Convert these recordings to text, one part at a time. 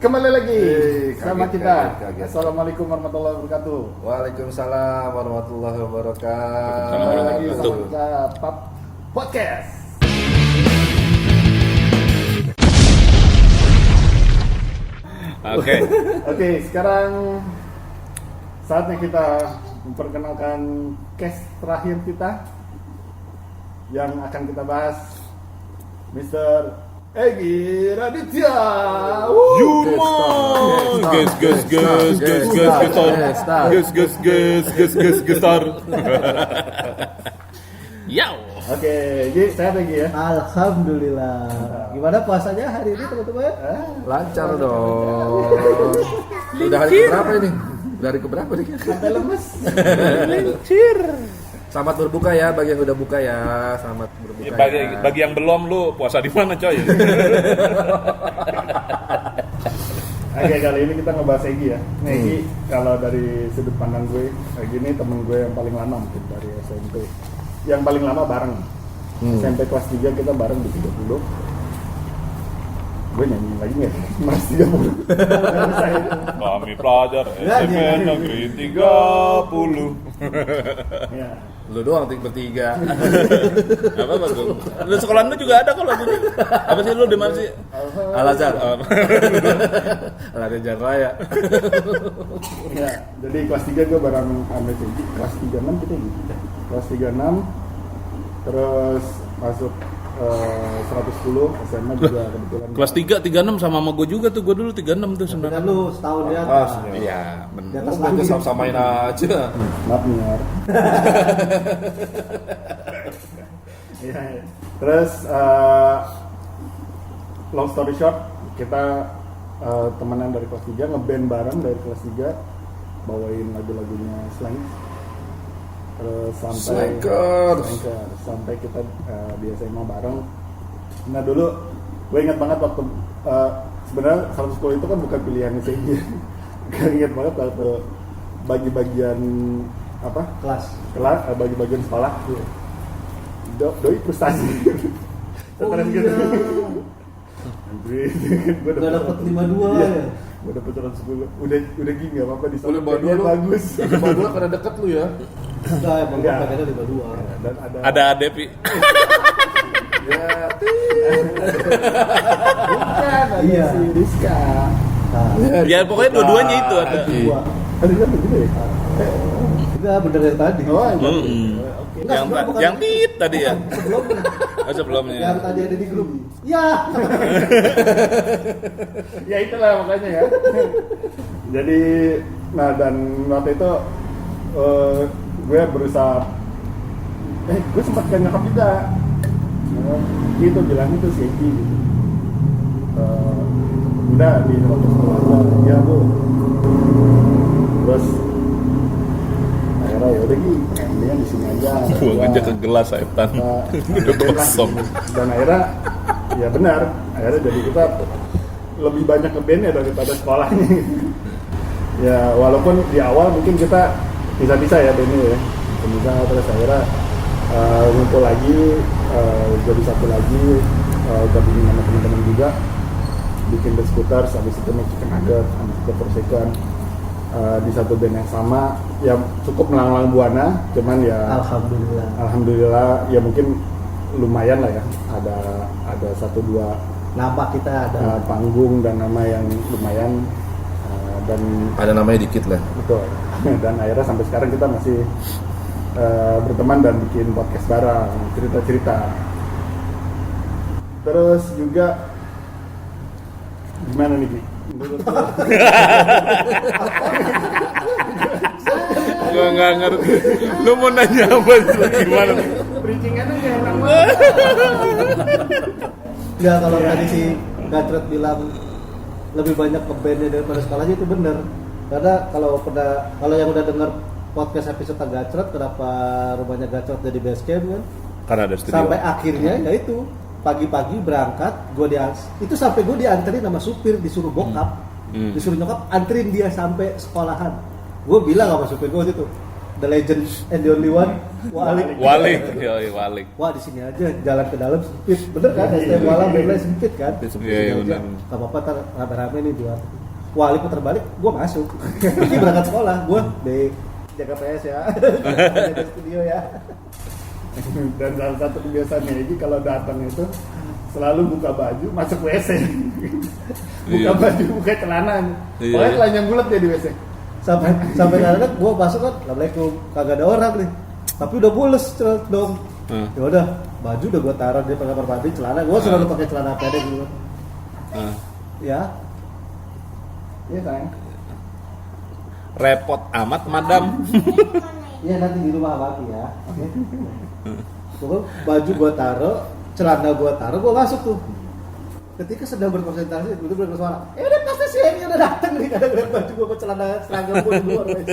Kembali lagi sama kaget, kita. kaget. Assalamualaikum warahmatullahi wabarakatuh. Waalaikumsalam warahmatullahi wabarakatuh. Kembali lagi sama kita Pap Podcast. Oke, sekarang saatnya kita memperkenalkan case terakhir kita yang akan kita bahas, Mr. Egy Raditya. Gestar. Yow. Oke, Egy, sehat lagi ya? Alhamdulillah. Gimana puasanya hari ini teman-teman? Lancar dong. Udah hari keberapa ini? Dari keberapa nih? Sampai lemes. Selamat berbuka ya bagi yang udah buka ya. Selamat berbuka. Bagi yang belum, lu puasa di mana coy? Oke, kali ini kita ngebahas Egy ya. Nah, Egy kalau dari sudut pandang gue, Egy ini temen gue yang paling lama mungkin dari SMP. Yang paling lama bareng. SMP kelas 3 kita bareng di 30. Gue nyanyi lagi nggak? Mas 30. Kami pelajar SMP Negeri 30. Ya. Lu doang bertiga. Apa bagus? Lu sekolah lu juga ada kok lagunya. Apa sih lu di mana sih? Al-Azhar. Al-Azhar Raya. Ya, jadi kelas 3 gue bareng sama Egy. Kelas 36 kita gitu. Kelas 36 terus masuk 110 SMA juga kebetulan. Kelas 3 36 sama gue juga tuh. Gue dulu 36 tuh Kan sebenarnya. lu setahun di Ah, atas. iya, Di benar. atas Udah langit. sama-samain aja. Maaf nih Yar. Ya, ya. Terus long story short, kita temenan dari kelas 3, ngeband bareng dari kelas 3, bawain lagu-lagunya Slang. Terus sampai Slankers. sampai kita di SMA bareng. Nah dulu gue ingat banget waktu sebenarnya 110 itu kan bukan pilihan sih. Gue ingat banget waktu bagi-bagian apa Kelas. bagi-bagian sekolah. Doi frustasi. Stres gitu. Gue Udah dapet 52 ya. Gue dapet 110. Udah gini enggak apa-apa di Boleh bawa dia dulu. bagus. Bawa dulu karena deket lu ya. Udah emang gue Enggak. pengennya 52. Dan Ada Adepi. Ya. bukan ada Iya. si Rizka. Nah, Ya pokoknya dua-duanya itu ada. dua. Ada kan begitu ya? Enggak bener dari tadi. Oh, iya. Enggak, Yang sebelum bukan yang itu. tit tadi ya. Sebelumnya. Oh, sebelumnya. Yang tadi ada di grup. Ya. Ya itulah makanya ya. Jadi, nah dan waktu itu gue berusaha, gue sempat kayak nyokap juga, gitu bilang itu si Egy gitu. Udah di waktu sekolah aja, ya bu. Terus akhirnya ya udah Gi, mendingan di sini aja. Buang aja ke gelas Aiptan. Udah kosong. Dan akhirnya ya benar, akhirnya jadi kita lebih banyak ngeband ya daripada sekolahnya. Ya walaupun di awal mungkin kita bisa-bisa ya bandnya ya, bisa terus akhirnya ngumpul lagi, jadi satu lagi, gabungin sama teman-teman juga, bikin The Scooters, habis itu make Chicken Nugget, habis itu Forsaken, di satu band yang sama, ya cukup melanglang buana, cuman ya alhamdulillah ya mungkin lumayan lah ya, ada 1-2 Nama kita ada. panggung dan nama yang lumayan, dan Ada namanya dikit lah. betul. Dan akhirnya sampai sekarang kita masih berteman dan bikin podcast bareng, cerita-cerita. Terus juga gimana nih Gi? Menurut lo? Gua nggak ngerti. Lu mau nanya apa sih? Gimana? Bridging-annya kayak enak banget. Enggak, kalau tadi si Gacret bilang lebih banyak ke bandnya daripada sekolahnya itu bener. Karena kalau yang udah denger podcast episode Gacret, kenapa rumahnya Gacret jadi base camp kan? Karena ada studio. Sampai akhirnya ya itu pagi-pagi berangkat, itu sampai gue dianterin sama supir, disuruh bokap, disuruh nyokap anterin dia sampai sekolahan. Gue bilang sama supir gue itu, the legend and the only one, Walik. Wah di sini aja, jalan ke dalam sempit, bener kan? STM Walang Bela sempit kan? Iya, Sini aja. bener. Gak apa-apa, ntar rame-rame nih buat Wali putar balik, gue masuk. Ini berangkat sekolah, gue di jaga PS ya, jaga studio ya. Dan salah satu kebiasaannya Egy kalau datang itu selalu buka baju, masuk WC. Buka Iya. baju, buka celana. Iya. Pokoknya telanjang bulat dia di WC. Sampai kadang gue masuk kan, assalamualaikum, kagak ada orang nih. Tapi udah bules dong. Ya udah, baju udah gue taruh di kamar mandi, celana. Gue selalu pakai celana pendek gitu. Ya, Iya sayang. Repot amat madam. iya nanti di rumah abang ya. Oke. Pokoknya baju gue taruh, celana gue taruh, gue masuk tuh. Ketika sedang berkonsentrasi, itu bersuara. Udah pasti sih ini udah datang nih, kadang lihat baju gue ke celana seragam gue di luar. Guys.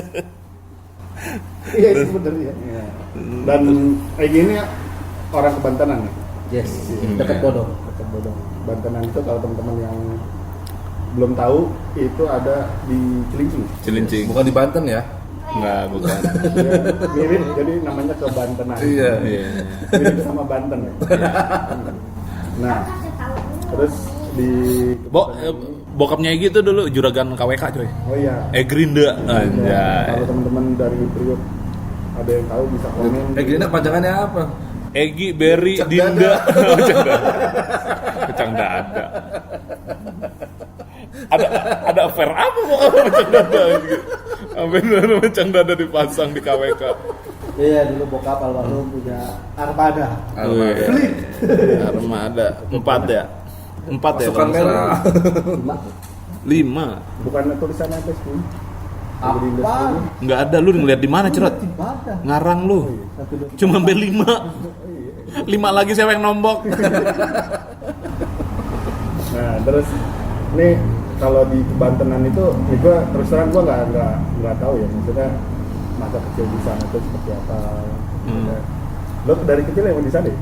Iya itu bener ya. Iya. Dan Egy ini orang Kebantenan ya. Yes, dekat Bodong. Dekat Bodong. Bantenan itu kalau teman-teman yang belum tahu itu ada di Cilincing. Cilincing. Bukan di Banten ya? Enggak, bukan. Ya, mirip jadi namanya Kebantenan. Iya. Iya. Mirip sama Banten ya. Nah, terus di Bokapnya Egy itu dulu juragan KWK coy. Oh iya. Grinda. Ya, Anjay. kalau teman-teman dari Priok ada yang tahu bisa komen. Gini panjangannya apa? Egy, Berry, Kecang Dinda. Kecang dada. Ada affair apa pokoknya kecang dada gitu. Bener kecang dada dipasang di KWK. Iya dulu bokap almarhum punya armada. Fleet. Armada 4 ya. 4 ya. Pasukan merah. 5. Bukan tulisannya apa sih? Apa? Enggak ada, lu ngeliat di mana, Cerot? Ibadah. Ngarang lu. Cuma B5. 5 lagi siapa yang nombok? Nah, terus nih kalau di Kebantenan itu gue terus terang gue nggak tahu ya, maksudnya masa kecil di sana itu seperti apa. Lo dari kecil emang di sana ya?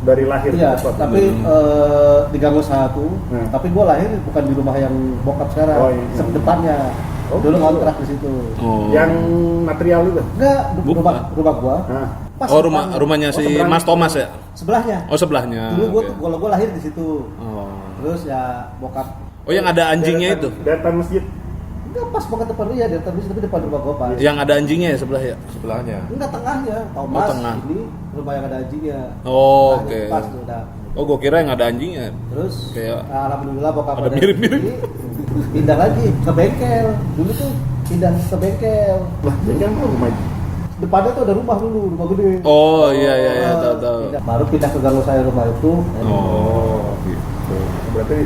Dari lahir Iya, ke kota? tapi di Gang Usaha tuh. Tapi gue lahir bukan di rumah yang bokap sekarang. Oh, iya. Depannya. Oh, Dulu gitu. kontrak di situ. Oh. Yang material itu? Enggak, Bukan. rumah gua. Nah, Pas Oh, depannya. rumahnya si seberang. Mas Thomas ya? Sebelahnya. Oh, sebelahnya. Dulu Oke. gua lahir di situ. Oh. Terus ya bokap. Oh, yang ada anjingnya itu. Deretan masjid. Enggak pas banget depan dia, dari tadi tapi depan rumah gua pas. Yang ada anjingnya ya sebelah ya? Sebelahnya. Enggak tengahnya, Thomas. tengah. Ini rumah yang ada anjingnya. Oh, Tengahnya oke. Pas tuh udah. Oh, gua kira yang ada anjingnya. Terus Kayak alhamdulillah bokap ada mirip-mirip. sini, pindah lagi ke bengkel. Dulu tuh pindah ke bengkel. Lah, jadi kan rumah Depannya tuh ada rumah dulu, rumah gede. Oh, iya, tahu. Baru pindah ke gang saya rumah itu. Oh, gitu. berarti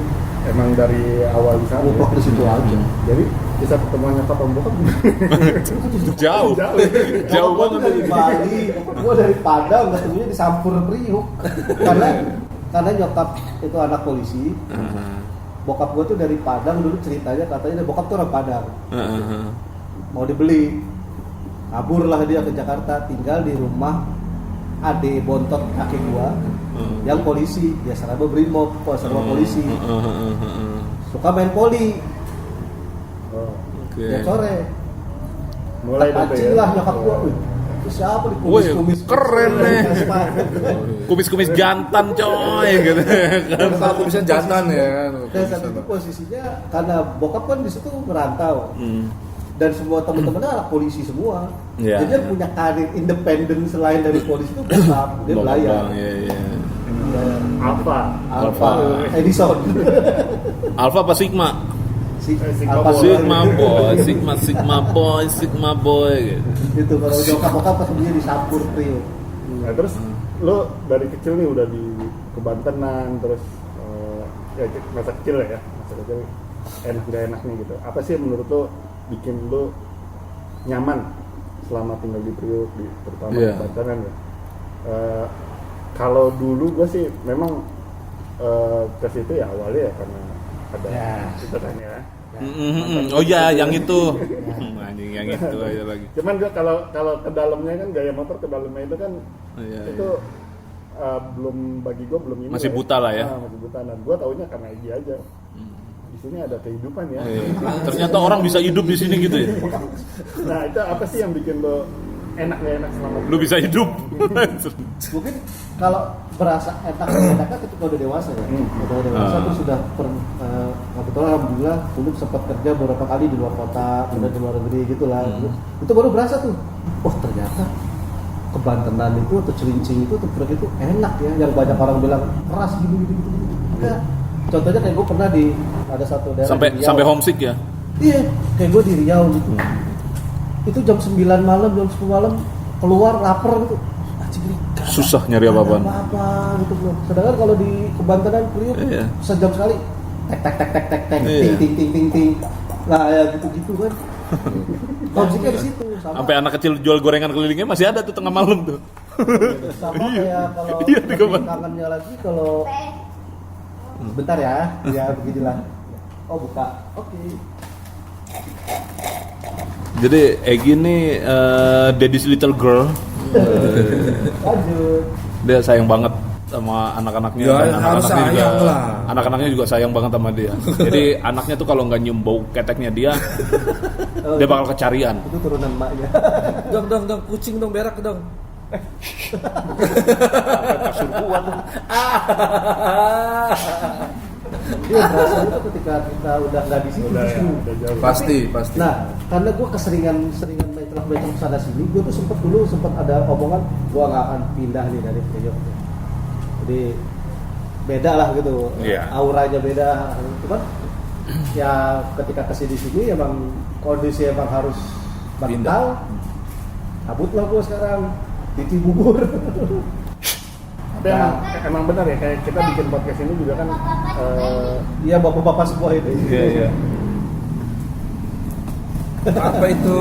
emang dari awal di sana. Ngumpul di situ aja. Jadi bisa pertemuannya Pak Om Bokap. Jauh. Jauh Gua banget dari Bali, gua dari Padang, ketemunya di Sampur Priuk. Karena nyokap itu anak polisi. Bokap gua tuh dari Padang, dulu ceritanya katanya bokap tuh orang Padang. Mau dibeli, kaburlah dia ke Jakarta, tinggal di rumah ade bontot kakek gua yang polisi, dia seraba brimob, seraba polisi, suka main poli, Oh, Oke. dia sore, mulai dari pancing lah nyokap gua, wih, itu siapa nih kumis-kumis, keren nih. Kumis-kumis jantan coy gitu. Kan kalau bisa jantan ya. Dan saat itu posisinya karena bokap kan di situ merantau. Dan semua teman-temannya anak polisi semua. Iya. Jadi dia punya karir independen selain dari polisi itu bokap, dia belayar. Iya. Alpha. Alpha Edison. Alpha apa Sigma? Alpha Sigma boy gitu. Itu kalau bokap pas dia di Sampur Priok. Nah, terus lo dari kecil nih udah di Kebantenan, terus ya masa kecil ya, masa kecil enak gak enaknya gitu. Apa sih yang menurut lo bikin lo nyaman selama tinggal di Priok, terutama di Kebantenan ya? Kalau dulu gue sih memang ke situ ya awalnya ya karena ada itu kan ya. Oh ya, yang itu. Anjing yang itu aja lagi. Cuman gue kalau ke dalamnya kan gaya motor ke dalamnya itu kan itu belum bagi gue belum ini. Masih buta lah ya. Masih buta. Dan gue taunya karena Egy aja. Di sini ada kehidupan ya. Ternyata orang bisa hidup di sini gitu ya. Nah itu apa sih yang bikin lo enak gak enak selama Lu bisa hidup. Mungkin kalau berasa enaknya ketika udah dewasa ya. Udah dewasa tuh sudah kebetulan alhamdulillah dulu sempat kerja beberapa kali di luar kota, udah di luar negeri gitulah. Itu baru berasa tuh. Wah, ternyata kebantenan itu atau celincing itu atau itu enak ya, yang banyak orang bilang keras gitu. Nah, contohnya kayak gue pernah ada satu daerah Sampai homesick ya. Iya, kayak gue di Riau gitu. Itu jam 9 malam, jam 10 malam keluar lapar gitu. Susah nyari apa-apaan. Apa gitu bro. Sedangkan kalau di Kebantenan Priuk sejam sekali tek ting ting. Nah, ya gitu kan. Konsepnya di situ sama. Sampai anak kecil jual gorengan kelilingnya masih ada tuh tengah malam tuh. Sama kayak kalau Iya, di Kebantenan. kangennya lagi kalau bentar ya. Ya beginilah. Oh, buka. Oke. Jadi Egy nih Daddy's little girl. Lanjut. Dia sayang banget sama anak-anaknya. Ya, dan harus anak-anaknya sayang juga, lah. anak-anaknya juga sayang banget sama dia. Jadi anaknya tuh kalau nggak nyium bau keteknya dia bakal kecarian. Itu turunan emaknya. Dong, kucing dong, berak dong. Dia berasa itu ketika kita udah nggak di situ. udah justru. jauh. Pasti. Nah, karena gue keseringan mencong sana sini, gue tuh sempat ada omongan gue nggak akan pindah nih dari Priok. Jadi beda lah gitu, Iya. auranya beda. Cuman ya ketika kesini sini emang kondisi emang harus batal. Cabut lah gue sekarang, titi bubur. Tapi emang benar ya, kayak kita bikin podcast ini juga kan Iya bapak-bapak semua itu. Iya. Apa itu?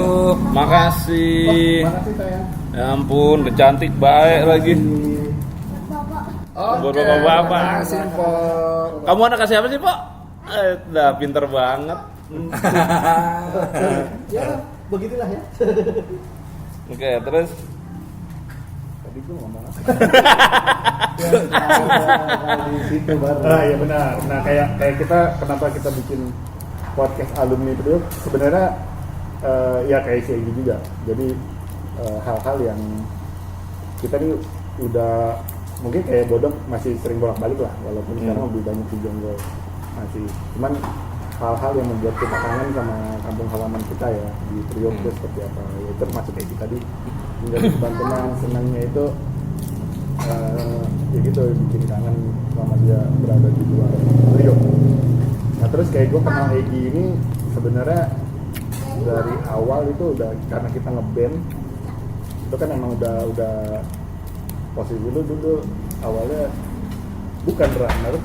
Makasih. makasih sayang. Ya ampun, udah cantik baik lagi. Oke, Buat bapak-bapak. makasih, Pok. Kamu anak kasih apa sih, Pak? Udah pinter banget. Ya beginilah ya. Oke, terus Tadi gue ngomong apa? Di situ baru. Iya benar. Nah kayak kita kenapa kita bikin podcast alumni Priok sebenarnya ya kayak CG juga. Jadi hal-hal yang kita nih udah mungkin kayak Bodong masih sering bolak-balik lah, walaupun sekarang lebih banyak di Jonggol masih. Cuman hal-hal yang membuat kita kangen sama kampung halaman kita ya di Priok itu seperti apa. Ya, itu termasuk kayak kita tadi menjadi kebantenan senangnya itu ya gitu bikin kangen sama dia berada di luar Priok. Nah terus kayak gue kenal Egy ini sebenarnya dari awal itu udah karena kita ngeband itu kan emang udah posisi dulu awalnya bukan drummer.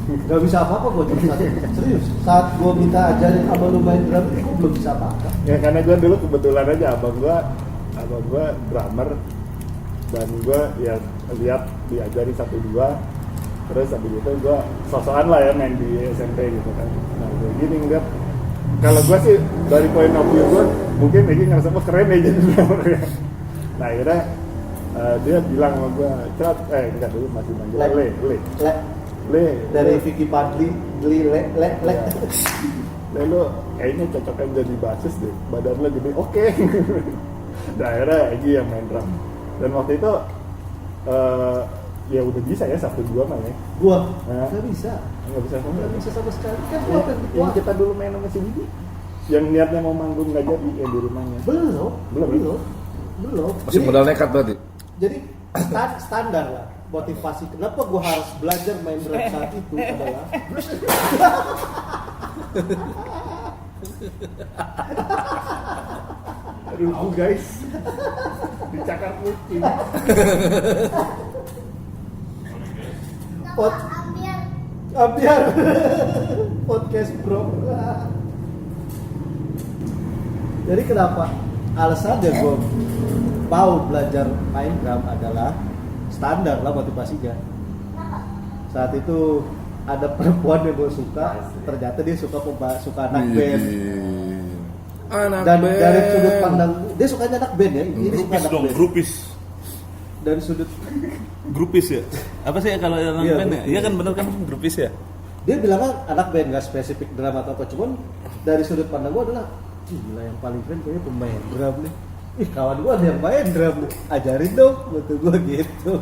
Gak bisa apa-apa gue serius. Saat gue minta ajarin abang lu main drum, gue belum bisa apa-apa. Ya karena gue dulu kebetulan aja abang gue drummer dan gue ya lihat diajari 1-2 terus habis itu gue sosokan lah ya main di SMP gitu kan. Nah gue gini ngeliat kalau gue sih dari point of view gue mungkin Egy ngerasa keren ya jadi drummer ya. Nah akhirnya dia bilang sama gue enggak dulu masih manggil Le Dari Vicky Padli, le. Lalu kayaknya cocoknya jadi basis deh, badan lo gede, oke. Nah akhirnya Egy yang main drum. Dan waktu itu ya udah bisa ya 1-2 mah ya. Gua Nah. nggak bisa sama sekali kan. Gua kan Yang kita dulu main sama si Bibi, yang niatnya mau manggung nggak jadi ya di rumahnya. belum. Masih modal nekat berarti. Jadi standar lah motivasi kenapa gua harus belajar main drum saat itu adalah Aduh guys, dicakar kucing. Ambiar podcast bro. Jadi kenapa alasannya gue mau belajar main drum adalah standar lah motivasinya. Saat itu ada perempuan yang gue suka, ternyata dia suka anak band. Anak Dan band. dari sudut pandang dia sukanya anak band ya, ini suka grupis anak dong, band. grupis. Dari sudut Grupis ya? Apa sih kalau yang Iya, band ya? grupis. Iya kan bener kan grupis ya? dia bilangnya anak band nggak spesifik drum atau apa, cuman dari sudut pandang gue adalah gila yang paling keren kayaknya pemain drum nih. ih kawan gue ada yang main drum, ajarin dong, betul gue gitu.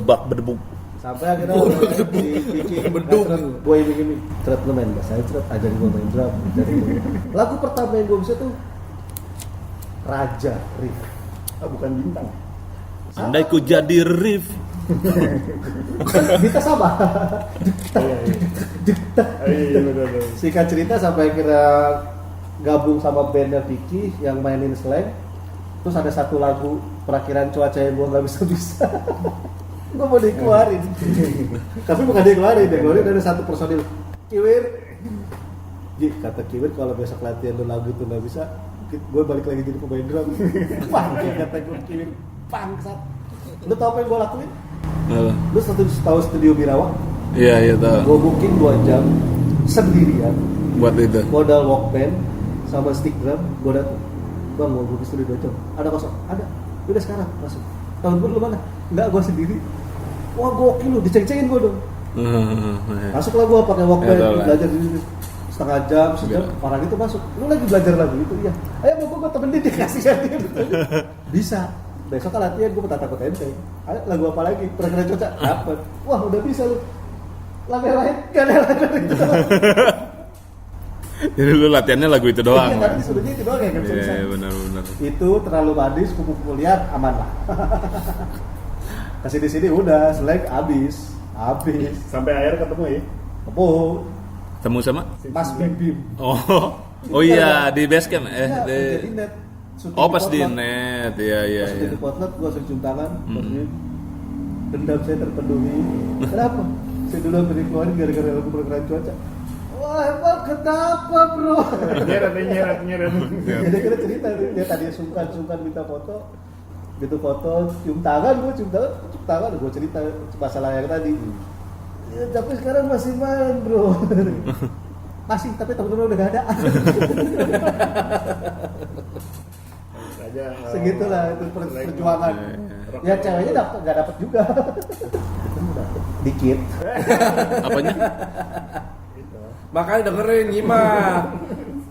Bak bedebuk. Sampai akhirnya gue ini Ceret lu main bass, Ceret ajarin gue main drum, ajarin gue. Lagu pertama yang gue bisa tuh Raja Riff. Bukan bintang. Andai ku jadi riff. Kita sama. Iya benar. Singkat cerita sampai akhirnya gabung sama bandnya Vicky yang mainin slang. Terus ada satu lagu Perakiran Cuaca yang gue nggak bisa. Gue mau dikeluarin. Tapi bukan dikeluarin ada satu personil. Kiwir. Kata Kiwir kalau besok latihan lagu itu nggak bisa, gue balik lagi jadi pemain drum. Pangke kata gue Kiwir. Pangsat. Lu tau apa yang gue lakuin? Lu tahu studio Birawak? Iya tahu. Gue booking 2 jam sendirian. Buat itu. Modal Walkman sama stick drum, gue datang. Bang, mau booking studio 2 jam. Ada kosong? Ada. Udah sekarang masuk. Tahun lu mana? Enggak, gue sendiri. Wah gokil lu, diceng-cengin gue dong. Masuklah gue pakai Walkman, belajar di setengah jam, sejam, orang itu masuk. Lu lagi belajar lagu itu, iya. Ayo gue temenin dikasih dia. Bisa. Besok kan latihan gue takut enteng. Ayo lagu apa lagi? Perakiran Cuaca dapat. Wah udah bisa lu. Lagu lain gak ada lagu itu. Jadi lu latihannya lagu itu doang. Iya, tapi disuruhnya itu doang ya, nggak bisa. Iya, benar. Itu terlalu manis, kupu-kupu liar, aman lah. Kasih di sini udah, selek habis. Sampai akhir ketemu ya. Oh, Temu sama? Mas Bim. Oh iya, di base camp. Jadi net. Oh pas di net, iya. Pas di potluck, gue langsung cium tangan. Dendam saya terpenuhi. Kenapa? Saya dulu hampir dikeluarin gara-gara lagu Perakiran Cuaca. Wah emang kenapa bro? Nyeret. Jadi kira cerita dia tadi sungkan minta foto, gitu foto, cium tangan, gue cerita masalah yang tadi. Ya, tapi sekarang masih main bro. Masih, tapi temen-temen udah gak ada. Segitulah itu perjuangan. Ya ceweknya gak dapet juga. Dikit. Apanya? Makanya dengerin, nyimak.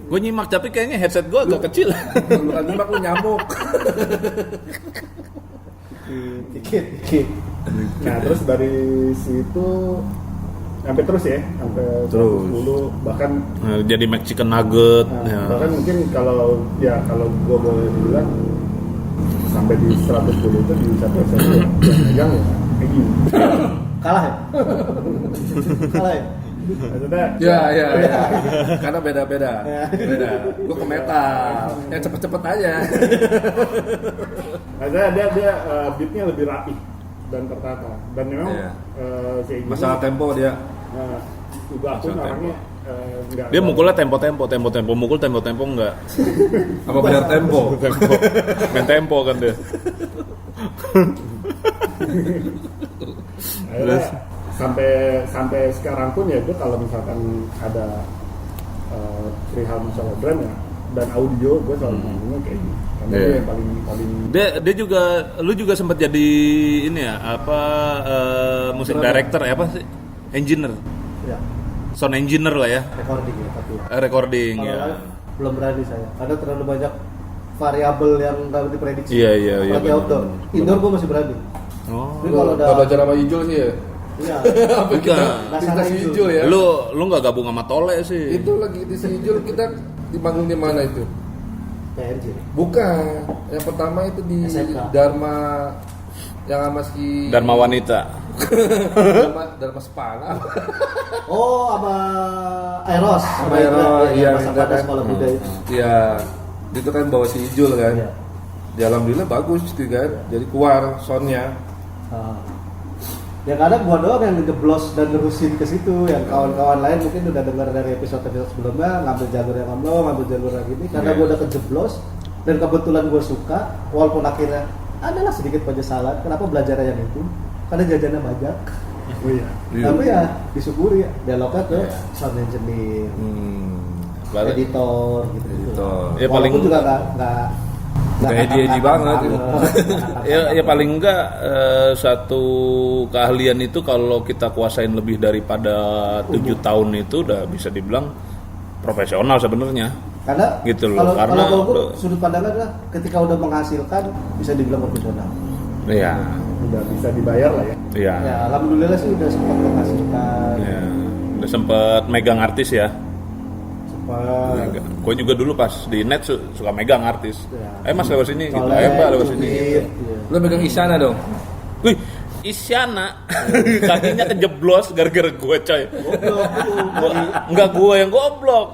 Gue nyimak tapi kayaknya headset gue agak kecil. Bukan nyimak, lu nyamuk. Dikit. Nah terus dari situ sampai terus ya, sampai Terus. 110 bahkan Jadi Mexican nugget. bahkan mungkin kalau gue boleh bilang sampai di 110 itu di satu SMP yang megang ya Egy. Kalah ya? Maksudnya Ya. Karena beda. Gue ke metal. Yang cepet-cepet aja. maksudnya dia beatnya lebih rapi dan tertata dan memang Iya. si Egy Masalah tempo dia. juga aku Masalah orangnya enggak Dia mukulnya tempo, mukul tempo enggak. Apa benar tempo? Main tempo kan dia. akhirnya sampai sekarang pun ya gue kalau misalkan ada perihal masalah drum ya dan audio gue selalu ngomongnya kayak gini karena Iya. dia yang paling Dia juga, lu juga sempat jadi ini ya, musik director ya apa sih? Engineer, Ya, sound engineer lah ya, recording ya tapi. recording Kalau ya. live belum berani saya, karena terlalu banyak variabel yang nggak diprediksi. Iya, Apalagi benar. outdoor. Indoor gue masih berani. Oh, Tapi kalau udah, Gak belajar sama Ijul sih ya? iya. bukan. Dasarnya si itu. Ijul ya? Lu nggak gabung sama Tole sih? Itu lagi di si Ijul kita di panggung di mana itu? PRJ. Bukan. Yang pertama itu di SMK. Dharma yang sama si Dharma Wanita. Dharma Sepana. Oh, sama Eros. Sama Eros, iya, masa iya, pada kan. sekolah muda itu. Iya. Itu kan bawa si Ijul kan. Iya. Ya, alhamdulillah bagus gitu kan. Jadi keluar soundnya. Ah. Ya kadang gua doang yang ngejeblos dan nerusin ke situ, yang kawan-kawan lain mungkin udah dengar dari episode sebelumnya ngambil jalur yang amlo, ngambil jalur yang ini karena Iya. gua udah kejeblos dan kebetulan gua suka, walaupun akhirnya adalah sedikit penyesalan kenapa belajar yang itu karena jajannya banyak. oh iya Tapi ya disyukuri ya, dialognya ke sound engineer, editor gitu. Editor. Ya, paling- Walaupun juga nggak Nggak edi-edi banget. Ya paling enggak satu keahlian itu kalau kita kuasain lebih daripada 7 tahun itu udah bisa dibilang profesional sebenarnya. Karena Gitu loh, kalau karena kalau gue lo- sudut pandangnya adalah ketika udah menghasilkan bisa dibilang profesional. Iya. Udah bisa dibayar lah ya. Iya. Ya alhamdulillah sih udah sempat menghasilkan. Iya. Udah sempet megang artis ya. Sempat. Gue juga dulu pas di net suka megang artis. Ya. Mas lewat sini gitu. Colek, Mbak lewat sini. cubit, Gitu. iya. Lo megang Isyana dong. Wih, Isyana kakinya kejeblos gara-gara gue coy. Goblok itu dari Enggak gue yang goblok.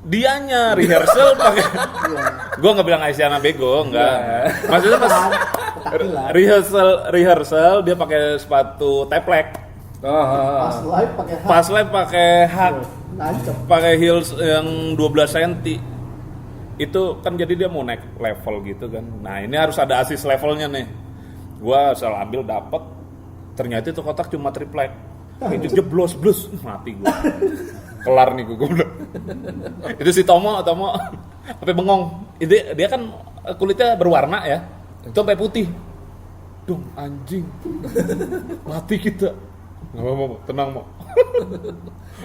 Dianya rehearsal pakai. Gue nggak bilang Isyana bego, enggak. Maksudnya pas rehearsal dia pakai sepatu teplek. pas live pakai hak. Pas live pakai hak, Nancep. pakai heels yang 12 cm. Itu kan jadi dia mau naik level gitu kan. Nah, ini harus ada assist levelnya nih. Gua asal ambil dapet, ternyata itu kotak cuma triplek. Itu jeblos mati gua. Kelar nih gua bilang. Itu si Tomo sampai bengong. Dia kan kulitnya berwarna ya. Itu sampai putih. Dong anjing. Mati kita. Enggak mau, tenang mau.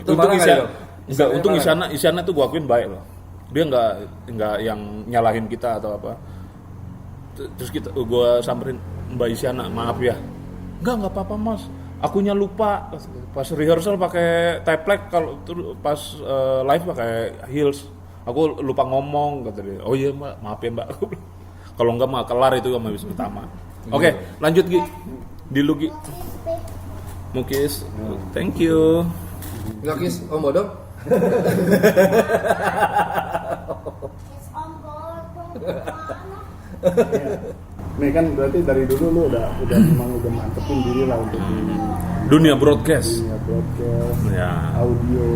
Itu marah nggak, Dok? Enggak, untung Marah. Isyana tuh gua akuin baik loh. Dia enggak yang nyalahin kita atau apa. Terus gua samperin, Mbak Isyana, maaf ya. Enggak apa-apa Mas. Akunya lupa. Pas rehearsal pakai teplek, kalau pas live pakai heels. Aku lupa ngomong kata dia. Oh iya Mbak, maaf ya Mbak. Kalau enggak mah kelar itu sama bis pertama. Oke, lanjut Gi. Di lu Gi. Mukis. Thank you. Enggak kis, Om Bodong. Nih kan berarti dari dulu lu udah memang udah mantepin diri lah untuk di Dunia broadcast. dunia broadcast, Ya. audio.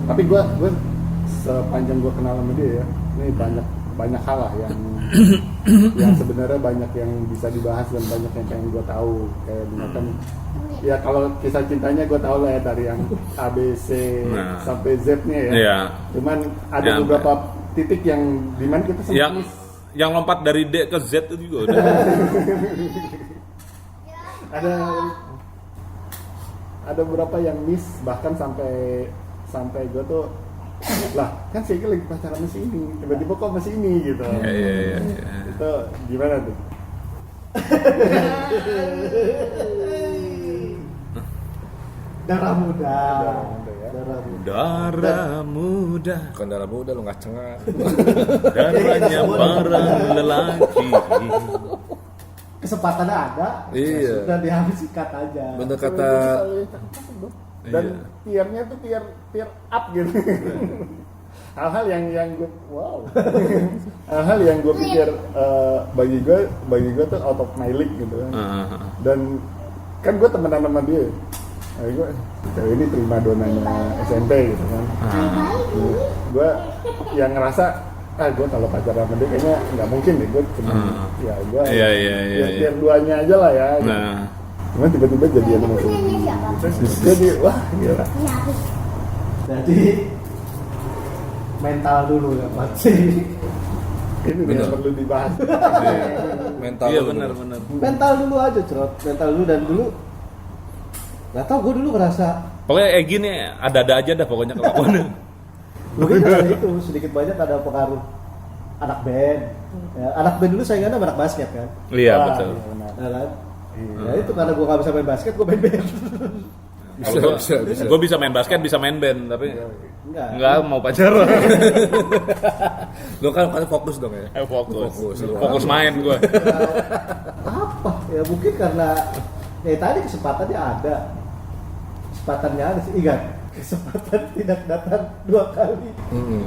Tapi gue sepanjang gue kenal sama dia ya, ini banyak hal lah yang yang sebenarnya banyak yang bisa dibahas dan banyak yang pengen gue tahu. Kayak misalkan ya kalau kisah cintanya gue tahu lah ya dari yang ABC Nah. sampai Z-nya ya. Iya. Cuman ada Ya, beberapa titik yang dimana kita sempat Yang lompat dari D ke Z itu juga udah. ada beberapa yang miss, bahkan sampai gue tuh lah kan sih lagi pacaran masih ini, tiba-tiba kok masih ini gitu. Iya. Itu gimana tuh? Darah muda. ya. Darah muda. Darah muda, Bukan darah muda lo nggak cengar. darahnya para lelaki. Kesempatannya ada. Iya. Sudah diambil sikat aja. Bener kata Dan Iya. tiernya tuh tier up gitu. Hal-hal yang gue hal-hal yang gue pikir bagi gue tuh out of my league gitu kan. Dan kan gue temenan sama dia. Gue cewek ini prima donanya SMP gitu kan. Gue yang ngerasa gue kalau pacaran sama dia kayaknya nggak mungkin deh, gue cuma ya gue Iya. tier 2-nya aja lah ya gitu. Nah, Cuman tiba-tiba jadian sama cewek ini. Terus jadi wah gila. Jadi mental dulu ya pasti. Ini Bener. yang perlu dibahas. mental. iya lo. benar. Mental dulu aja cerot. Mental dulu dan dulu. Gak tau gue dulu ngerasa Pokoknya gini ada-ada aja dah pokoknya kelakuannya. mungkin karena itu sedikit banyak ada pengaruh anak band. Ya, anak band dulu saingannya sama anak basket kan. Iya Wah, betul. iya benar. Ya kan? Ya itu karena gue gak bisa main basket, gue main band. Bisa. Gue bisa main basket, bisa main band, tapi Enggak. mau pacaran. Lo kan fokus dong ya. Fokus Fokus. main gue. Apa? Ya mungkin karena tadi kesempatannya ada. Kesempatannya ada sih. Ingat, kesempatan tidak datang 2 kali.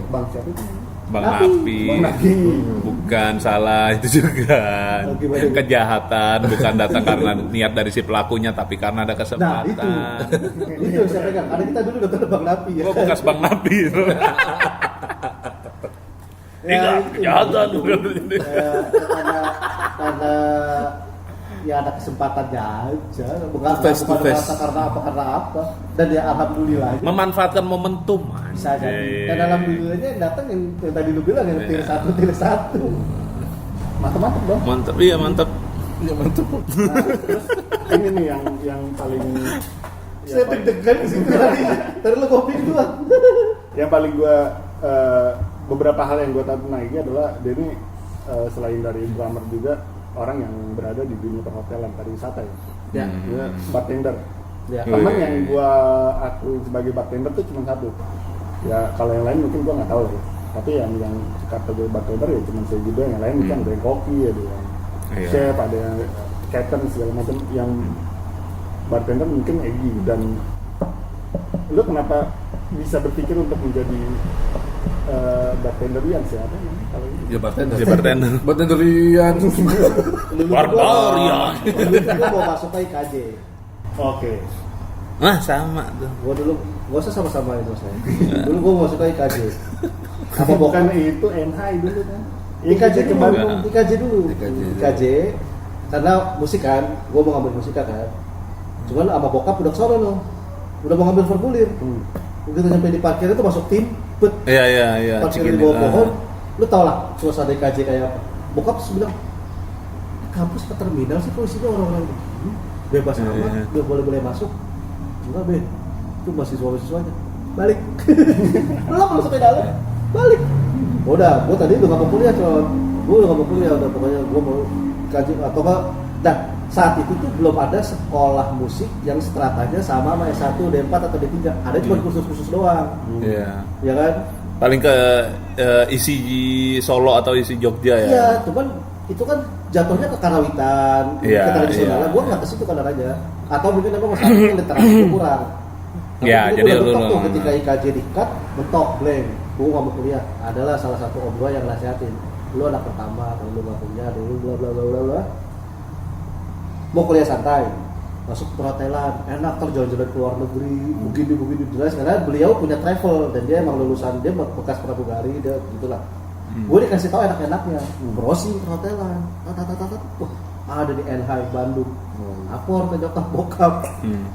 Bang siapa itu? Bang Napi. Napi. Bang Napi. Bukan salah itu juga. Oh, gimana? Kejahatan bukan datang karena niat dari si pelakunya tapi karena ada Nah kesempatan. itu saya pegang. Karena kita dulu nonton Bang Napi ya. Gua bekas Bang Napi itu. Ya, Ingat itu. kejahatan bukan. Karena ya ada kesempatannya aja, bukan Face to face. karena apa, dan ya alhamdulillah Memanfaatkan momentum. bisa jadi. anjing. Dan alhamdulillahnya yang datang yang tadi lu bilang yang tier 1. Mantap dong. Mantap, iya mantap. Iya mantap. Ini nih yang paling ya, Saya deg-degan di situ tadi. Tadi lu kopi duluan. yang paling gue beberapa hal yang gue tahu tentang Egi adalah dia ini selain dari drummer juga orang yang berada di dunia perhotelan, pariwisata ya. Ya. Dia bartender. Ya. Teman yang gue aku sebagai bartender tuh cuma satu. Ya kalau yang lain mungkin gue nggak tahu ya. Tapi yang kategori bartender ya cuma saya juga. Yang lain mungkin ada yang koki, ada yang chef, ada yang catering segala macam. Yang bartender mungkin Egi. Dan lu kenapa bisa berpikir untuk menjadi bartenderian siapa namanya kalau ini? Ya bartender. Si bartender. Bartenderian. Barbarian. Dulu gue mau masuk ke IKJ. Oke. Nah sama tuh. Gue dulu, gak usah sama-sama itu saya. Dulu gue mau masuk ke IKJ. Apa Bukan bukan itu NHI dulu kan? IKJ ke dulu, Bandung. IKJ dulu. IKJ. IKJ. Karena musik kan, gue mau ngambil musika kan. Cuman sama bokap udah kesana loh. Udah mau ngambil formulir. Begitu sampai di parkir itu masuk tim, bet. Iya. Parkir di bawah pohon. Lu tau lah suasana IKJ kayak apa. Bokap terus bilang, kampus ke terminal sih kok isinya orang-orang begini. Bebas amat, udah boleh masuk. Enggak be, itu mahasiswa-mahasiswanya. Balik. Belum sampai dalam. Balik. Udah, gua tadi udah gak mau kuliah coy. Gua udah gak mau kuliah, udah pokoknya gua mau kaji atau enggak. Dan saat itu tuh belum ada sekolah musik yang stratanya sama S1, D4 atau D3. Ada cuma kursus-kursus doang. Iya. Ya kan? Paling ke isi Solo atau isi Jogja ya. Iya, cuman itu kan jatuhnya ke karawitan, Iya, ke tradisional. iya. Gua nggak ke situ kadang aja. Atau mungkin apa masalahnya literasi kurang. Tapi Iya, itu jadi gua lu mentok tuh lu- ketika IKJ di-cut, mentok blank. Gua nggak mau kuliah. Adalah salah satu om gua yang nasihatin. Lu anak pertama, kalau lu nggak punya, dulu bla bla bla bla bla. Mau kuliah santai, masuk perhotelan, enak terjalan-jalan ke luar negeri, begini jelas karena beliau punya travel dan dia emang lulusan dia bekas pramugari dia gitulah. Gue dikasih tahu enak-enaknya, browsing perhotelan, wah ada di NHI Bandung, lapor ke nyokap bokap,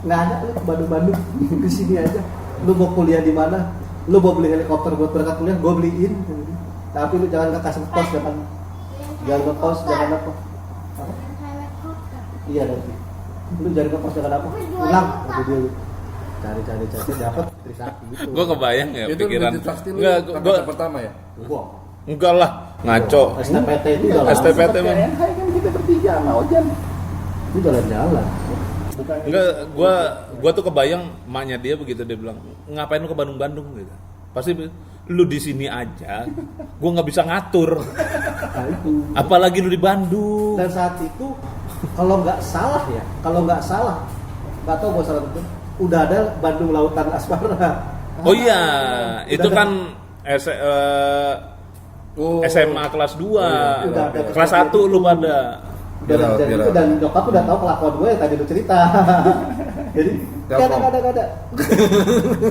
nggak ada lu ke Bandung di sini aja, lu mau kuliah di mana, lu mau beli helikopter buat berangkat kuliah, gue beliin, tapi lu jangan kasih kos, jangan ngekos, jangan apa. Iya nanti. Lu jangan ngekos jangan apa? Pulang kata dia. Cari dapat Trisakti gitu. Gue kebayang ya Itu pikiran. menjadi pasti lu Enggak, angkatan gue pertama ya. Gua enggak lah, ngaco. STPT itu udah lama. STPT Seperti man. NHI kan kita bertiga sama Ojan. Itu jalan-jalan. Bukan Enggak, gua tuh kebayang emaknya dia begitu dia bilang, "Ngapain lu ke Bandung gitu?" Pasti lu di sini aja. Gua nggak bisa ngatur. Nah itu. Apalagi lu di Bandung. Dan saat itu kalau nggak salah, nggak tahu gua salah betul. Udah ada Bandung Lautan Asmara. Oh iya, itu Udah kan SMA kelas 2. Udah ada Kelas 1 lu pada. Dan itu dan nyokap udah tahu kelakuan gue yang tadi lu cerita. Jadi Telkom. nggak ada.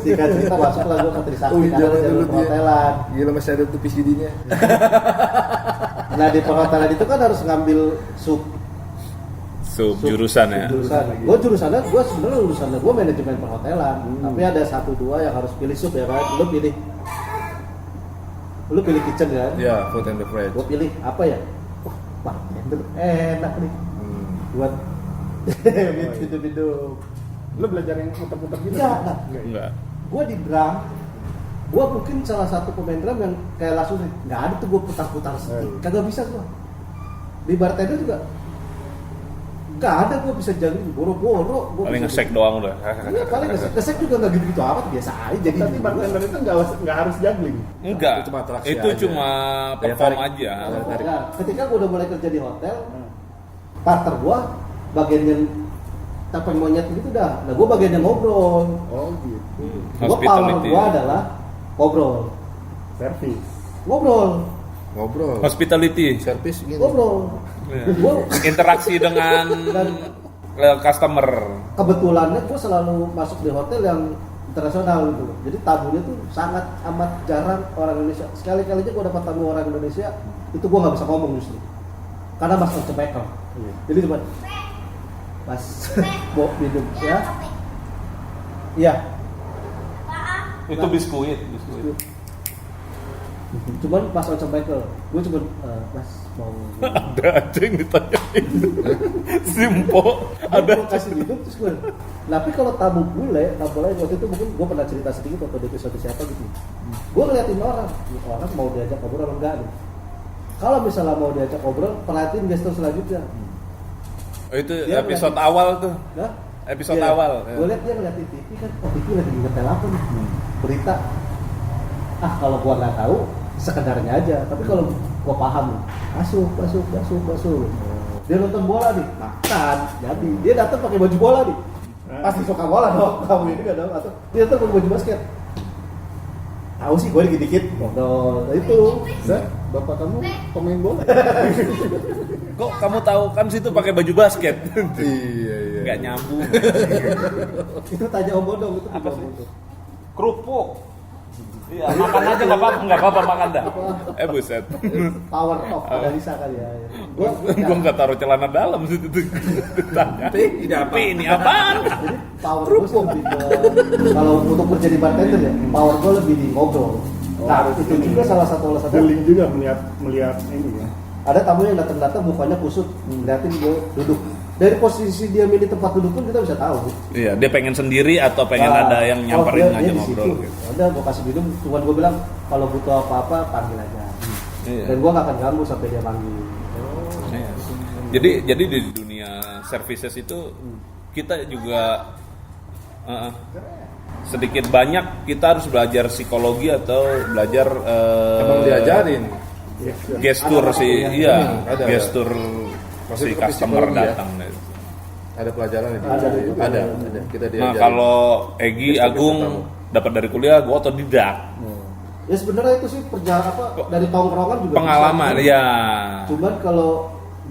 Singkat cerita masuk lah gue ke Trisakti karena jangan jalur dulu dia. perhotelan. Gila masih ada tuh PCD-nya. Nah di perhotelan itu kan harus ngambil sub Jurusan ya. Gue jurusannya, gue sebenarnya lulusannya gue manajemen perhotelan. Tapi ada 1-2 yang harus pilih sub ya kan. Lu pilih kitchen kan. Ya, food and beverage. Gue pilih apa ya? Wah, bartender enak nih buat minum. lu belajar yang muter-muter gitu. Enggak, kan? Enggak. Gue di drum, gue mungkin salah satu pemain drum yang kayak langsung nggak ada tuh gue putar-putar stick, kagak bisa gue. Di bartender juga nggak ada gue bisa jalan boro-boro. Paling nge-shake doang udah. Iya paling nge-shake juga nggak gitu-gitu amat, biasa aja. Jadi Tapi bartender itu nggak harus juggling. Enggak. Itu cuma atraksi Itu aja. cuma Daya perform tarik. aja. Nah, ketika gue udah mulai kerja di hotel, partner gue bagian yang tapeng monyet gitu dah. Nah gue bagian yang ngobrol. Oh gitu. Gue power gue adalah ngobrol. Service. Ngobrol. Hospitality. Service gini. Ngobrol. Iya. Gue Interaksi dengan customer. kebetulannya gue selalu masuk di hotel yang internasional gitu. Jadi tamunya tuh sangat amat jarang orang Indonesia. Sekali-kalinya gue dapat tamu orang Indonesia, itu gue nggak bisa ngomong justru. Karena mas cepekal. Jadi cuma mas mau minum ya. Iya. Itu biskuit. Cuman pas Once Michael, gue cuman mas mau Ada aja yang ditanyain. Simpo ada. gue kasih hidup terus gue. Tapi kalau tamu bule waktu itu mungkin gue pernah cerita sedikit waktu di episode siapa gitu. Gue ngeliatin orang mau diajak ngobrol apa enggak nih. Kalau misalnya mau diajak ngobrol, perhatiin gestur selanjutnya. Oh, itu Dia episode ngeliatin. awal tuh. Nah, Episode iya. awal. Gue liat dia ngeliatin TV kan, TV lagi ngetel apa nih? Berita. Kalau gua nggak tahu, sekedarnya aja. Tapi kalau gua paham, masuk. Dia nonton bola nih, makan. Jadi dia datang pakai baju bola nih. Pasti suka bola dong. Kamu ini nggak tahu atau dia datang pakai baju basket. Tahu sih, gue dikit-dikit ngobrol. Nah, itu, bapak kamu pemain bola. Kok kamu tahu kan situ pakai baju basket? Iya. Nggak nyambung. Itu tanya Om Bodong itu. Apa sih? Kerupuk. Iya, makan aja nggak apa-apa makan dah. Buset. Power of analisa kali ya. Gua nggak taruh celana dalam situ tuh. Ditanya. Tapi ini apaan? Jadi power gue sih lebih ke kalau untuk menjadi bartender ya, power gue lebih di ngobrol. Nah, itu juga salah satu alasan. Feeling juga melihat ini ya. Ada tamu yang datang mukanya kusut, ngeliatin gue duduk. Dari posisi dia milih tempat duduk pun kita bisa tahu. Iya, dia pengen sendiri atau pengen ada yang nyamperin aja ngobrol gitu. Ada gue kasih minum, cuman gue bilang kalau butuh apa-apa panggil aja. Iya. Dan gue nggak akan ganggu sampai dia manggil. Iya. Jadi di dunia services itu kita juga sedikit banyak kita harus belajar psikologi atau belajar Emang diajarin. gestur Ada sih, apa-apa iya, Ada. gestur Maksudnya si ke customer psikologi ya? datang. Ada pelajaran di Ada juga. Ada. Kita Nah diajarin. kalau Egi, Gestur Agung tamu. dapat dari kuliah, gue otodidak. Ya sebenarnya itu sih perjalanan dari tongkrongan juga Pengalaman, bisa. ya. Cuman kalau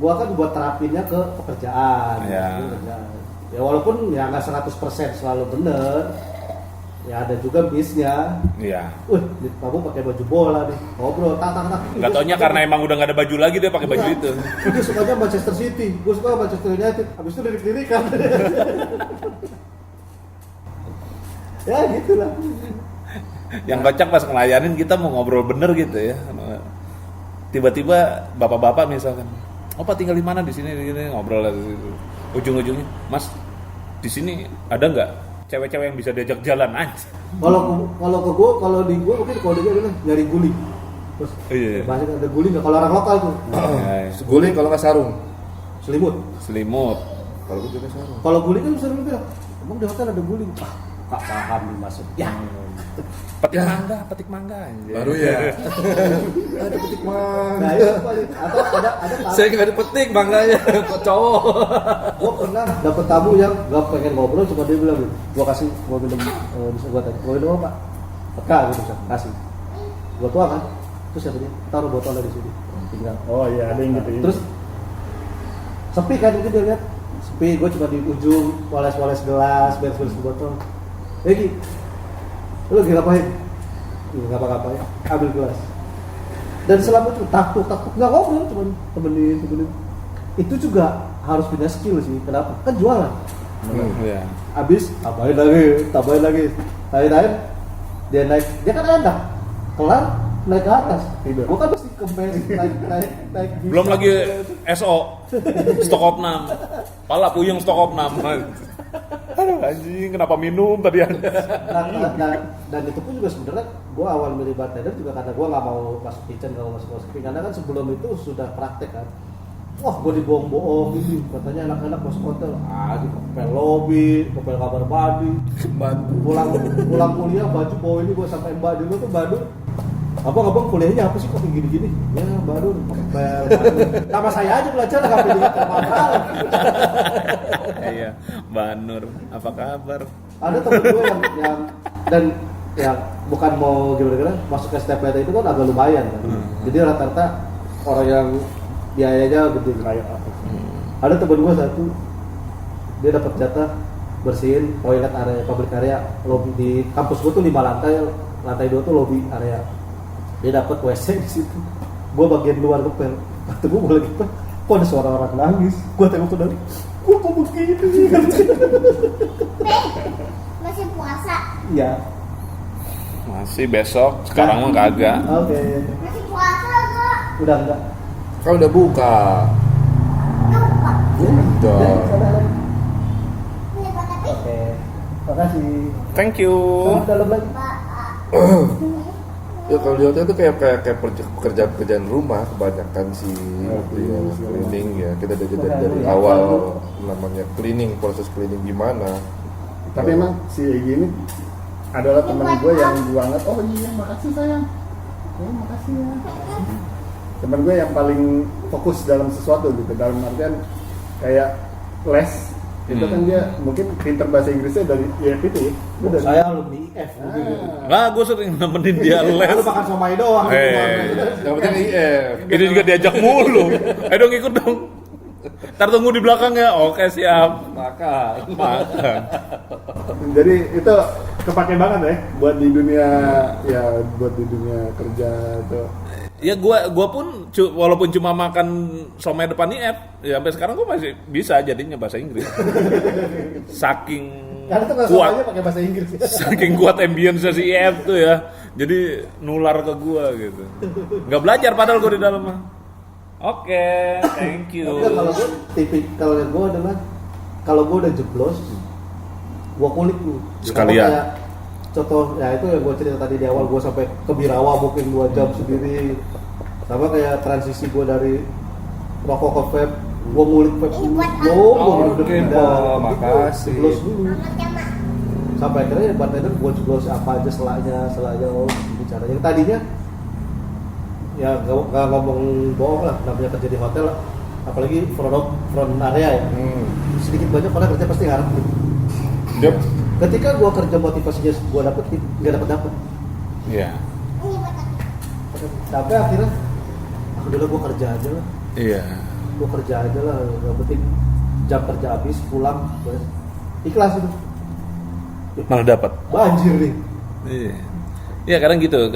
gua kan buat terapinnya ke pekerjaan. Ya. Pekerjaan. Ya walaupun ya nggak 100% selalu bener. Ya ada juga miss-nya. Iya. Kamu pakai baju bola nih, ngobrol, tak. Gak taunya karena emang udah gak ada baju lagi dia pakai baju itu. Dia sukanya Manchester City, gue suka Manchester United. Habis itu lirik-lirikan. Ya gitulah. Yang kocak pas ngelayanin kita mau ngobrol bener gitu ya. Tiba-tiba bapak-bapak misalkan, "Oh, Pak tinggal di mana di sini ngobrol lagi." Ujung-ujungnya, "Mas, di sini ada nggak cewek-cewek yang bisa diajak jalan aja?" Kalau ke gue, kalau di gue mungkin kodenya adalah nyari guling. Terus Iya. bahasa ada guling nggak? Kalau orang lokal tuh Guling kalau nggak sarung. selimut. Selimut. Kalau gue juga sarung. Kalau guling kan bisa bilang, emang di hotel ada guling? Kak paham nih maksud. Ya. Petik mangga anjir. Baru ya. Ada petik mangga. Nah itu paling. Atau ada Saya nggak ada petik mangganya. Kok cowok. gue pernah dapet tamu yang gak pengen ngobrol, cuma dia bilang, gue kasih, gue minum, bisa gue tanya, gue minum apa? Peka gitu, bisa kasih. Gue tuang kan, terus siapa dia? Taruh botolnya di sini, tinggal. Oh iya, ada yang gitu. Terus sepi kan, mungkin dia lihat sepi, gue cuma di ujung, wales-wales gelas, beres-beres botol. Egi, lu lagi ngapain? Gak ngapa-ngapain, ambil gelas. Dan selama itu takut, nggak ngobrol, cuma temenin. Itu juga harus punya skill sih. Kenapa? Kan jualan. Iya. Abis tambahin lagi. Terakhir dia naik, dia kan enak. Kelar naik ke atas. Gua kan mesti kempes naik. Belum lagi SO, stok opnam. Pala puyeng stok opnam. Aduh anjing, kenapa minum tadi Dan itu pun juga sebenarnya gue awal milih bartender juga karena gue nggak mau masuk kitchen, nggak mau masuk housekeeping, karena kan sebelum itu sudah praktek kan. Wah, gue dibohong-bohong gitu. Katanya anak-anak masuk hotel, di kopel lobby, kopel kamar mandi, pulang kuliah baju bawa ini gue sampai mbak dulu tuh Badun. Abang kuliahnya apa sih kok gini-gini? Ya baru kopel. Nama saya aja belajar nggak pilih mahal. Iya, Mbak Nur, apa kabar? Ada temen gue yang dan yang bukan mau gimana masuk ke STPT itu kan agak lumayan kan. Jadi rata-rata orang yang biayanya gede kayak apa. Ada temen gue satu, dia dapat jatah bersihin toilet area public area lobby di kampus gue tuh 5 lantai 2 tuh lobby area. Dia dapat WC di situ. Gue bagian luar ngepel. Kata gue boleh gitu. Kok ada suara orang nangis? Gue tengok ke dari. Gue kok begini sih? Masih puasa. Iya. Masih besok, sekarang mah kagak. Oke. Masih puasa enggak? Udah enggak? Kan udah buka. Udah. Oke. Makasih. Thank you. Selamat dalam lagi. Ya kalau di hotel itu kayak pekerjaan rumah kebanyakan sih, ya, cleaning ya. Kita dari awal namanya cleaning, proses cleaning gimana. Tapi emang si Egy ini adalah teman gue yang gue anggap, oh iya makasih sayang, makasih ya. Teman gue yang paling fokus dalam sesuatu gitu, dalam artian kayak les itu kan dia mungkin pinter bahasa Inggrisnya dari IF itu ya. Lu dari Saya alumni IF. Nah, gue sering nemenin dia Lu les. makan somai doang. Yang penting IF. Ini juga diajak mulu. Ayo dong ikut dong. Ntar tunggu di belakang ya. Oke siap. Makan. Jadi itu kepake banget ya buat di dunia buat di dunia kerja tuh. Ya gua pun walaupun cuma makan somai depan IF, ya sampai sekarang gua masih bisa jadinya bahasa Inggris. Saking Karena tuh nggak kuat. somainya pakai bahasa Inggris. Saking kuat ambience si IF tuh ya. Jadi nular ke gua gitu. Nggak belajar padahal gua di dalam mah. Oke, thank you. Tapi kalau gue kalau gue adalah kalau gue udah jeblos, gue kulik tuh. Sekalian. Kayak contoh ya itu yang gue cerita tadi di awal, gue sampai ke Birawa mungkin 2 jam sendiri. Sama kayak transisi gue dari rokok ke vape, gue ngulik vape dulu. Oke, Bo, makasih. Jeblos dulu. Sampai akhirnya bartender gue jeblos apa aja selanya bicara. Yang tadinya ya nggak ngomong bohong lah, namanya kerja di hotel lah, apalagi front area ya, sedikit banyak orang kerja pasti ngarep gitu. Yep. Ketika gua kerja motivasinya gua dapet nggak dapet Iya. sampai akhirnya udah gua kerja aja lah, Iya. yang penting jam kerja habis pulang ikhlas itu. Malah dapat. Banjir nih. Iya. Ya kadang gitu,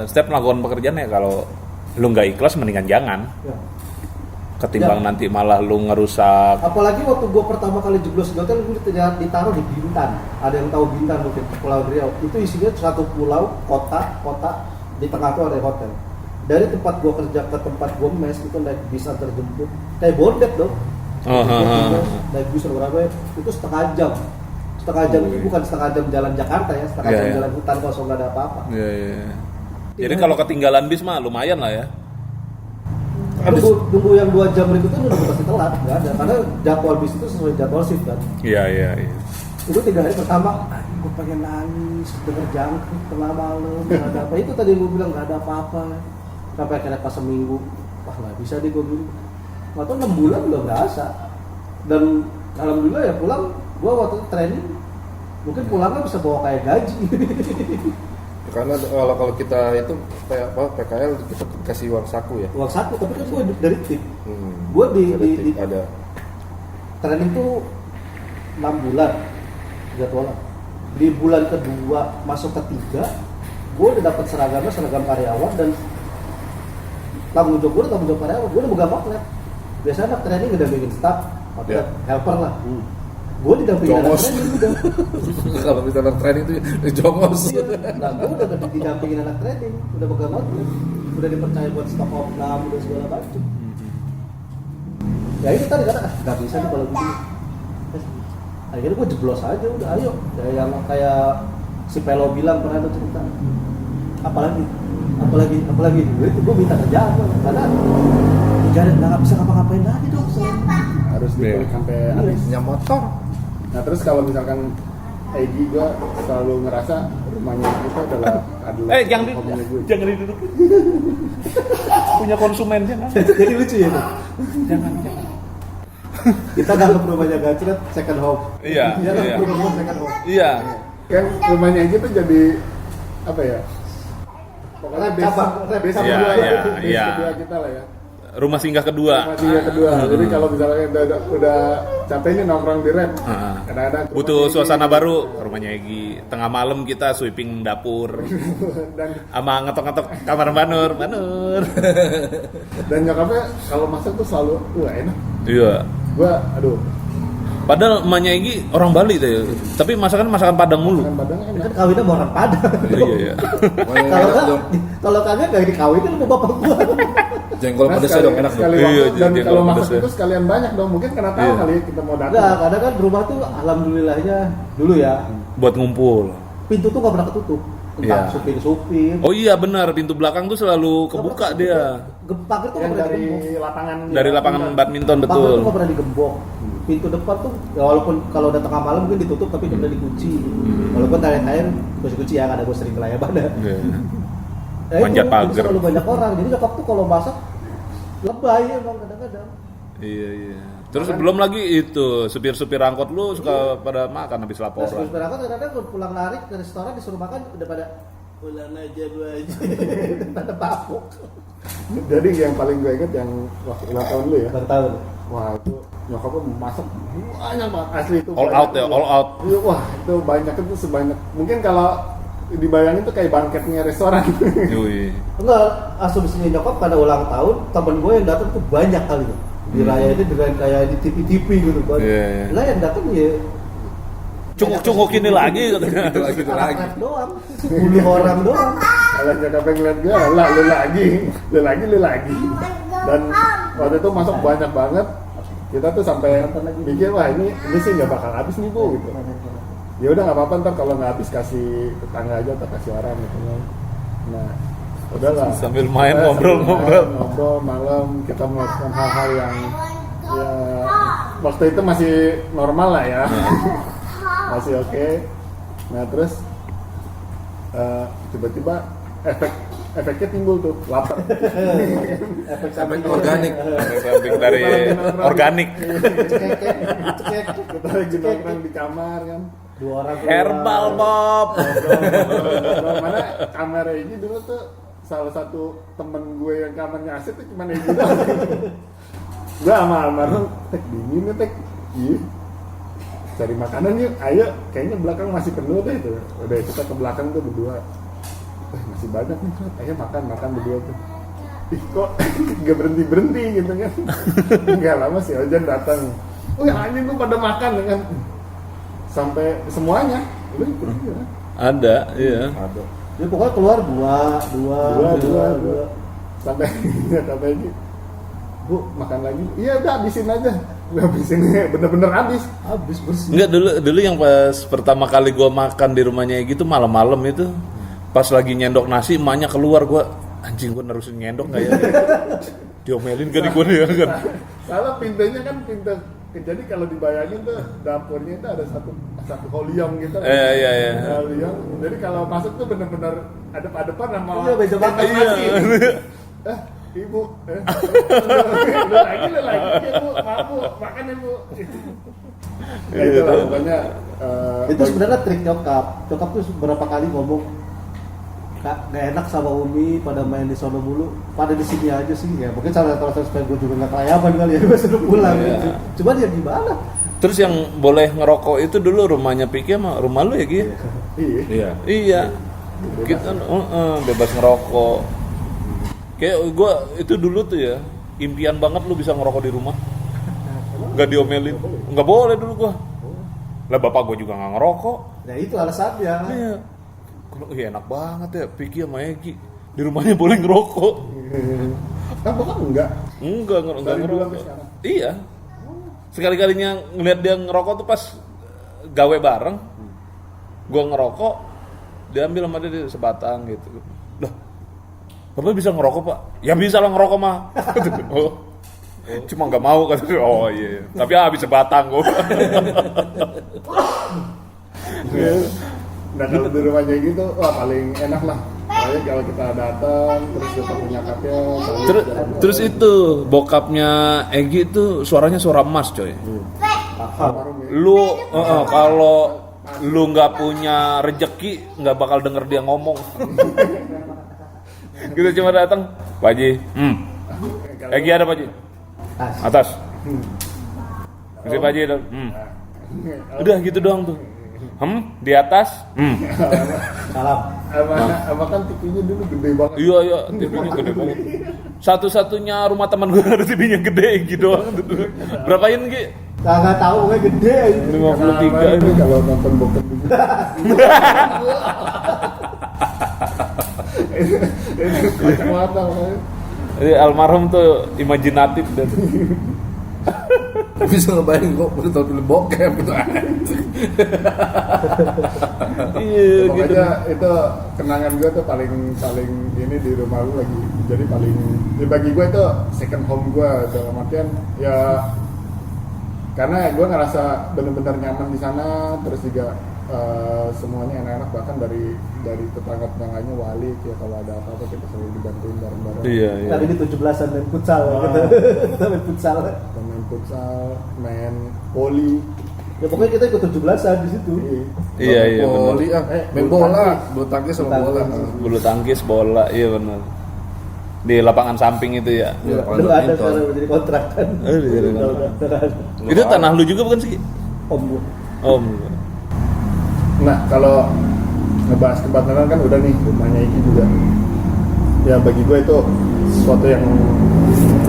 setiap melakukan pekerjaan ya kalau lu nggak ikhlas mendingan jangan. Ya. Ketimbang Ya. nanti malah lu ngerusak. Apalagi waktu gua pertama kali jeblos di hotel, gua ditaruh di Bintan. Ada yang tahu Bintan mungkin, Pulau Riau. Itu isinya satu pulau, kota di tengah tuh ada hotel. Dari tempat gua kerja ke tempat gua mes itu naik bis antar jemput, kayak bondet dong. Naik bis berapa? Itu setengah jam itu bukan setengah jam jalan Jakarta ya, setengah jam jalan hutan kosong nggak ada apa-apa. Iya. Jadi kalau ketinggalan bis mah lumayan lah ya. Tunggu yang 2 jam berikutnya udah pasti telat, nggak ada, karena jadwal bis itu sesuai jadwal shift kan. Iya. Itu 3 hari pertama, gue pengen nangis, denger jangkrik tengah malam, nggak ada apa. Itu tadi gue bilang nggak ada apa-apa. Sampai akhirnya pas seminggu, wah nggak bisa deh gue dulu. Atau 6 bulan udah berasa. Dan alhamdulillah ya pulang, gue waktu training mungkin pulangnya bisa bawa kayak gaji. Karena kalau kita itu PKL kita kasih uang saku ya. Uang saku, tapi kan gue dari tip. Gue di ada training tuh 6 bulan jadwalnya. Di bulan kedua masuk ketiga, gue udah dapat seragam karyawan dan tanggung jawab karyawan. Gue udah megang outlet. Biasanya anak training udah bikin staff atau helper lah. Gue didampingin anak training udah. Kalau kita anak training itu jongos. Nah, gue udah didampingin anak training, udah megang outlet, udah dipercaya buat stok opnam, udah segala macam. Ya itu tadi kata, nggak bisa nih kalau gitu. Akhirnya gue jeblos aja, udah ayo. Yang kayak si Pelo bilang pernah ada cerita. Apalagi. Itu gue minta kerjaan karena nggak bisa ngapa-ngapain lagi dong. Harus dikulik sampai habis. Punya motor. Nah terus kalau misalkan Egy, gue selalu ngerasa rumahnya itu adalah jangan didudukin. Punya konsumen jangan. Jadi lucu ya tuh. Jangan. Kita nganggap rumahnya Gacret second home. Iya. Rumah second home. Iya. kan rumahnya Egy tuh jadi apa ya? Pokoknya base Iya. kedua kita lah ya. Rumah singgah kedua. Rumah singgah kedua. Jadi kalau misalnya udah capek nih nongkrong di rep, kadang-kadang Butuh suasana baru, rumahnya Egy. Tengah malam kita sweeping dapur. dan Sama ngetok-ngetok kamar Banur. dan nyokapnya kalau masak tuh selalu enak. Iya. Gua aduh Padahal emaknya Egi orang Bali tuh ya. Tapi masakan Padang mulu. Makan Padang Kan enak. kawinnya sama orang Padang. Iya. Kalau kagak gak dikawinin sama bapak gua. Jengkol pedesnya dong enak dong. sekali Iya, waktu, dan jengkol kalau masak pedesnya. itu sekalian banyak dong. Mungkin karena tahu Iya. kali kita mau datang. Enggak, kadang kan rumah tuh alhamdulillahnya dulu ya. Buat ngumpul. Pintu tuh gak pernah ketutup. Entah Iya. supir-supir. Oh iya benar, pintu belakang tuh selalu kebuka dia. Pagar tuh Yang gak pernah dari digembok. lapangan Dari lapangan badminton Pagar betul. tuh gak pernah digembok. Pintu depan tuh ya walaupun kalau udah tengah malam mungkin ditutup tapi udah dikunci. Walaupun terakhir kunci ya karena gue sering kelayaban ya. Iya. Ya Manjat itu, pagar. jadi selalu banyak orang. Jadi nyokap tuh kalau masak lebay emang kadang-kadang. Iya. Terus belum lagi itu supir-supir angkot lu suka pada makan habis Nah, laporan. sebelum berangkat kadang-kadang gue pulang lari ke restoran disuruh makan udah pada pulang aja lu aja. Pada papuk. Jadi yang paling gue inget yang waktu ulang tahun lu ya. Baru tahu. Wah itu nyokap gue masak banyak banget asli itu. All banyak out ya, itu. all out. Iya, wah itu banyak itu sebanyak. Mungkin kalau dibayangin tuh kayak banketnya restoran. Yui. Enggak, asumsinya nyokap pada ulang tahun temen gue yang datang tuh banyak kali tuh. Di raya itu dengan kayak di TV-TV gitu kan. Iya. Lah yang datang ya Cunguk-cunguk ini lagi katanya. Gitu lagi. anak doang, 10 orang doang. Kalau nyokap yang ngeliat gue, lah lu lagi. Dan waktu itu masuk banyak banget. Kita tuh sampai mikir wah ini sih nggak bakal habis nih bu gitu. Ya udah nggak apa-apa ntar kalau nggak habis kasih tetangga aja atau kasih orang gitu. Nah udahlah. Sambil main Sambil ngobrol-ngobrol. ngobrol malam kita melakukan hal-hal yang ya waktu itu masih normal lah ya. Masih oke. Nah terus tiba-tiba efeknya timbul tuh lapar. Efek organik. Samping dari organik. Kita lagi nongkrong di kamar kan. 2 orang keluar. Herbal Bob. Ngobrol. Mana kamar ini dulu tuh salah satu temen gue yang kamarnya asik tuh cuma ini doang. Gue sama almarhum tek dingin ya tek. Iya. Cari makanan yuk, ayo. Kayaknya belakang masih penuh deh tuh. Udah kita ke belakang tuh berdua. Masih banyak nih, ayo makan berdua tuh. Ih kok gak berhenti gitu kan. Gak lama si Ojan datang. Wih anjing tuh pada makan kan. Sampai semuanya. Udah ikut aja. Ada, iya. Ada. Dia pokoknya keluar dua. Sampai ini. Bu makan lagi. Iya udah habisin aja. Gue habisin bener-bener habis. Habis bersih. Enggak dulu yang pas pertama kali gua makan di rumahnya gitu malam-malam itu pas lagi nyendok nasi emaknya keluar gua anjing gua nerusin nyendok enggak ya? Diomelin kan di gua ya kan. Salah pintunya kan pintu. Jadi kalau dibayangin tuh dapurnya itu ada satu holiong gitu. Iya. Holiong. Jadi kalau masuk tuh bener-bener adep-adepan sama Iya, meja makan. Iya. Ibu, lu lagi, ibu, maaf makan ibu. Ya itu lah pokoknya. Itu sebenarnya trik nyokap. Nyokap tuh beberapa kali ngomong Kak, gak enak sama Umi pada main di sono mulu, pada di sini aja sih ya. Mungkin salah satu supaya gue juga nggak kelayaban kali ya, gue suruh pulang. Iya. Gitu. Cuman ya gimana? Terus yang boleh ngerokok itu dulu rumahnya Piki sama rumah lu ya Gi? Iya. Iya. Kita bebas ngerokok. Kayak gua itu dulu tuh ya, impian banget lu bisa ngerokok di rumah. Nggak diomelin. Nggak boleh dulu gua. Lah bapak gua juga nggak ngerokok. Nah itu alasannya. Iya. Kalau enak banget ya Piki sama Egi. Di rumahnya boleh ngerokok. Kan bukan enggak. Enggak Dari dulu sampai ngerokok. sekarang? Iya. Sekali-kalinya ngeliat dia ngerokok tuh pas gawe bareng. Gua ngerokok, dia ambil sama dia sebatang gitu. Lah, Bapak bisa ngerokok pak? Ya bisa lah ngerokok mah. Oh. Cuma nggak mau kan? Oh iya. Tapi habis sebatang kok. Nah kalau di rumahnya gitu, wah paling enak lah. Soalnya kalau kita datang, terus kita punya kapnya. Terus itu bokapnya Egi itu suaranya suara emas coy. Lu kalau lu nggak punya rejeki nggak bakal denger dia ngomong. Kita cuma datang, Pak Haji, Egi ada Pak Haji? Atas. Masih Pak Haji ada? Udah gitu doang tuh. Di atas? Salam. Apa kan TV-nya dulu gede banget. Iya, TV-nya gede banget. Satu-satunya rumah teman gue ada TV-nya gede gitu doang. Berapain Gi? Nggak tahu, kayak gede. 53 itu itu. kalau nonton bokep gitu. Ini kacamata makanya. Jadi almarhum tuh imajinatif dan Bisa ngebayangin kok udah tau film bokep gitu. iya gitu. Pokoknya itu kenangan gue tuh paling ini di rumah gue lagi. Jadi paling bagi gue itu second home gue dalam artian ya karena gue ngerasa bener-bener nyaman di sana, terus juga semuanya enak-enak, bahkan dari tetangga-tetangganya wali kayak kalau ada apa-apa kita selalu dibantuin bareng-bareng. Iya. Tapi ini 17-an main futsal gitu. Kita main futsal. Kita main futsal, main poli. Ya pokoknya kita ikut 17-an di situ. Iya Voli, benar. main bola, bulu tangkis sama bola. Bulu tangkis, bola, iya benar. Di lapangan samping itu ya. Iya, Udah nggak ada badminton. sekarang udah jadi kontrakan. Jadi Udah kontrakan. Itu tanah lu juga bukan sih? Om gua. Om. Nah kalau ngebahas kebatalan kan udah nih rumahnya Iki juga. Ya bagi gue itu sesuatu yang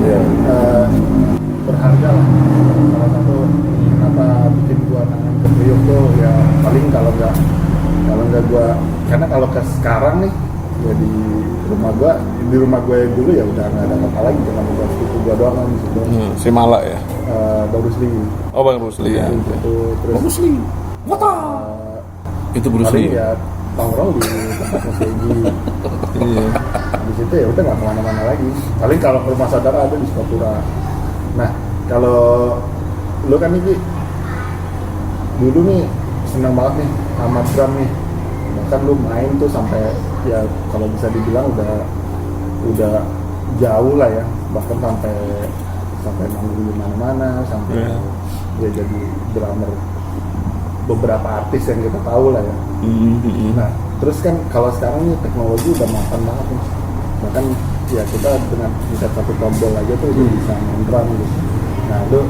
Iya. berharga lah. Salah satu kenapa bikin gua tangan ke Priok tuh ya paling kalau nggak gua, karena kalau ke sekarang nih ya di rumah gua yang dulu ya udah nggak ada apa lagi, cuma gua sepupu gua doang kan di situ. Si Mala ya. Bang Rusli. Oh Bang Rusli ya. Itu terus Bruce Lee. Itu Bruce paling Lee. ya nongkrong di tempatnya Segi. Iya. Di situ ya udah nggak kemana-mana lagi. Paling kalau ke rumah saudara ada di Sukapura. Nah kalau lu kan ini dulu nih senang banget nih sama drum nih, bahkan lu main tuh sampai ya kalau bisa dibilang udah jauh lah ya, bahkan sampai manggung di mana-mana, sampai ya jadi drummer beberapa artis yang kita tahu lah ya. Nah, terus kan kalau sekarang nih teknologi udah mapan banget nih. Bahkan ya kita dengan bisa satu tombol aja tuh udah bisa main drum gitu. Nah, lu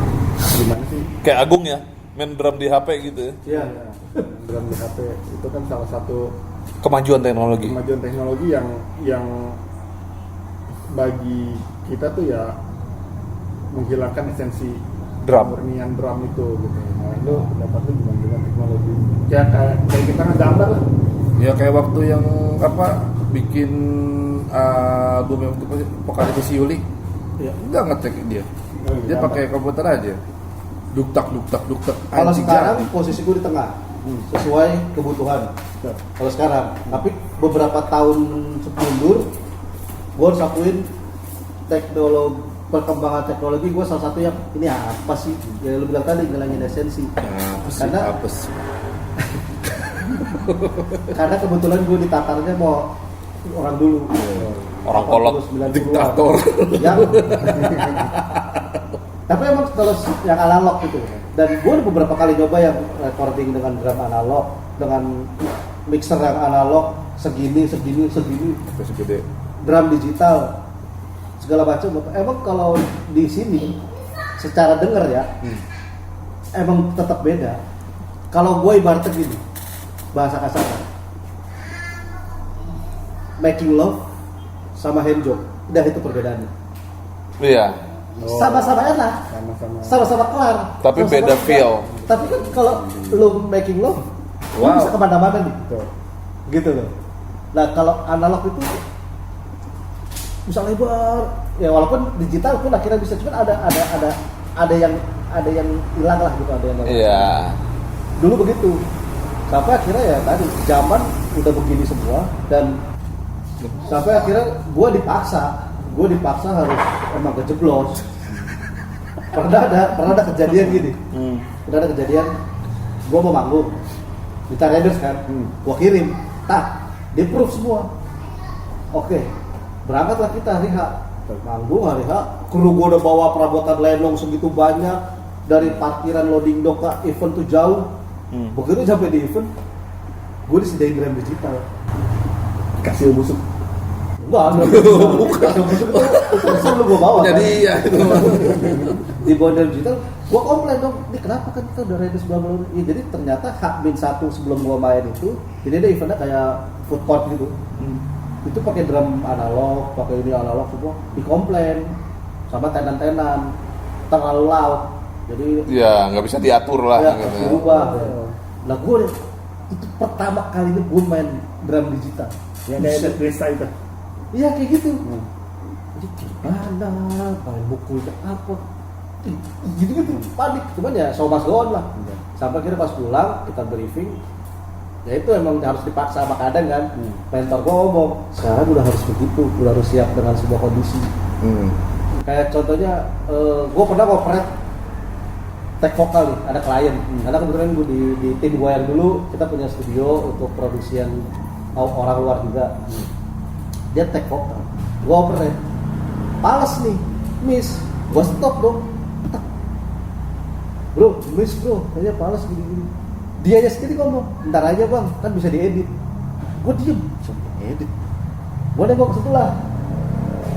gimana sih? Kayak Agung ya, main drum di HP gitu ya. Iya. Drum di HP itu kan salah satu Kemajuan teknologi. kemajuan teknologi yang bagi kita tuh ya menghilangkan esensi Drum. murnian drum itu gitu. Nah, lu pendapat lu gimana dengan teknologi? Ya kayak kita ngegambar lah. Ya kayak waktu yang apa bikin album yang waktu vokalis si Yuli. Iya. Enggak ngetek dia. Dia pakai komputer aja. Duktak. Kalau Anjing sekarang jadi. posisi gue di tengah, sesuai kebutuhan. Kalau sekarang, tapi beberapa tahun sebelum gue harus akuin perkembangan teknologi gue salah satu yang ini apa sih? Ya lu bilang tadi ngilangin esensi. Apa sih? Karena- Apa sih? Karena kebetulan gue ditatarnya mau orang dulu. Orang kolot. 90-an. Diktator. Yang tapi emang kalau yang analog gitu, dan gue udah beberapa kali coba yang recording dengan drum analog, dengan mixer yang analog segini Terus gede. drum digital segala macam. Emang kalau di sini secara denger ya emang tetap beda. Kalau gue ibaratnya gini, bahasa kasar, making love sama hand job, udah itu perbedaannya. Iya. Sama-sama enak, Sama-sama. sama-sama kelar. Tapi Sama-sama beda kelar. feel. Tapi kan kalau lu making love, lu Wow. bisa kemana-mana nih, Betul. gitu loh. Nah kalau analog itu bisa lebar, ya walaupun digital pun akhirnya bisa, cuman ada yang hilang lah gitu, ada yang nggak. Iya. Dulu begitu, sampai akhirnya ya tadi zaman udah begini semua, dan sampai akhirnya gue dipaksa harus emang kejeblos. Pernah ada kejadian gini. Pernah ada kejadian, gue mau manggung Guitar Riders kan, gue kirim, di proof semua. Oke, berangkatlah kita hari H, manggung hari H, kru gue udah bawa perabotan lenong segitu banyak, dari parkiran loading dock ke event tuh jauh. Begitu sampai di event, gue disediain drum digital. Kasih busuk. Enggak, itu selalu gue bawa. Jadi kan? ya itu. Di bawah digital, gue komplain dong, ini kenapa kan kita udah ready sebelum belum. Ya, jadi ternyata H-1 sebelum gue main itu, jadi ada eventnya kayak food court gitu. Itu pakai drum analog, pakai ini analog semua, dikomplain sama tenan-tenan, terlalu loud. Jadi Ya nggak bisa diatur lah ya, gitu. berubah. Nah gue itu pertama kalinya gue main drum digital. Yang kayak desa itu. Iya kayak gitu. Jadi gimana? Main bukunya apa? Gitu panik. Cuman ya so mas go on lah. Sampai akhirnya pas pulang kita briefing. Ya itu emang harus dipaksa sama kadang kan. Mentor gue ngomong, sekarang udah harus begitu, udah harus siap dengan sebuah kondisi. Kayak contohnya, gue pernah ngoprek tag vokal nih, ada klien. Karena kebetulan gue di tim gue yang dulu kita punya studio untuk produksian orang luar juga. Dia tag vokal, gue oprek, pales nih, miss, gue stop dong. Bro, miss bro, kayaknya pales gini-gini. Dia aja sendiri ngomong, ntar aja bang, kan bisa diedit. Gue diem, coba edit. Gue nengok ke sebelah,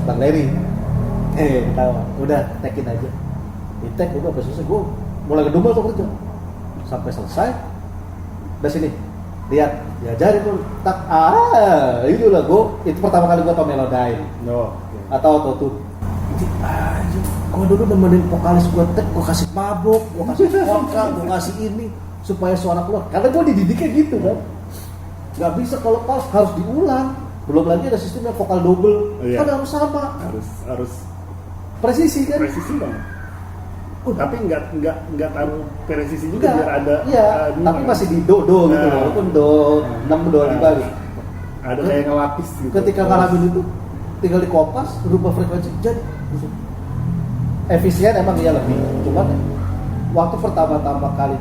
Bang Larry. Ketawa, udah tag-in aja. Di tag udah sampai selesai, gue mulai ngedumel tuh kerja. Sampai selesai, udah sini, lihat, diajarin tuh, tak, itulah gue, itu pertama kali gue tau Melodyne. Atau Autotune. Jadi aja, gue dulu nemenin vokalis gue tag, gue kasih mabok, gue kasih vokal, gue kasih ini supaya suara keluar. Karena gue dididiknya gitu kan, nggak bisa kalau pas harus diulang. Belum lagi ada sistemnya vokal double, kan harus sama. Harus presisi kan? presisi banget. Tapi nggak taruh presisi juga Enggak, biar ada. iya. Tapi masih di do gitu, walaupun do 6 do 5 gitu. Ada kayak ngelapis gitu. Ketika ngalamin itu, tinggal dikopas, rubah frekuensi jadi efisien emang iya lebih. Cuman waktu pertama-tama kali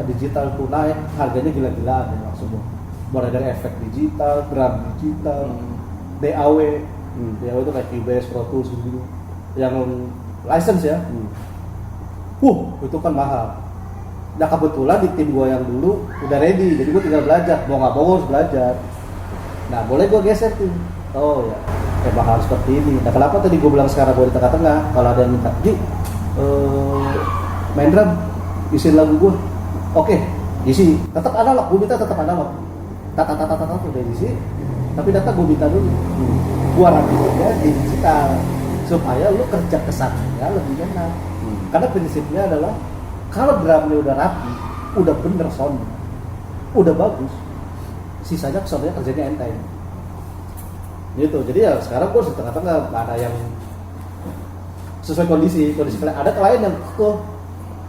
digital itu naik, harganya gila-gilaan ya semua. Mulai dari efek digital, drum digital, DAW, DAW itu kayak Cubase, Pro Tools gitu, yang license ya. Itu kan mahal. Nah kebetulan di tim gue yang dulu udah ready, jadi gue tinggal belajar, mau nggak mau harus belajar. Nah boleh gue geser tuh. Oh ya, emang harus seperti ini. Nah kenapa tadi gue bilang sekarang gue di tengah-tengah, kalau ada yang minta, Ji, main drum, isiin lagu gue. Oke, isi. Tetap analog, gue minta tetap analog. Tata udah isi, tapi data gue minta dulu. Gue rapinya di digital supaya lu kerja kesannya lebih enak. Karena prinsipnya adalah kalau drumnya udah rapi, udah bener sound, udah bagus, sisanya soundnya kerjanya enteng. Gitu. Jadi ya sekarang gue di tengah-tengah, nggak ada yang sesuai kondisi klien. Ada klien yang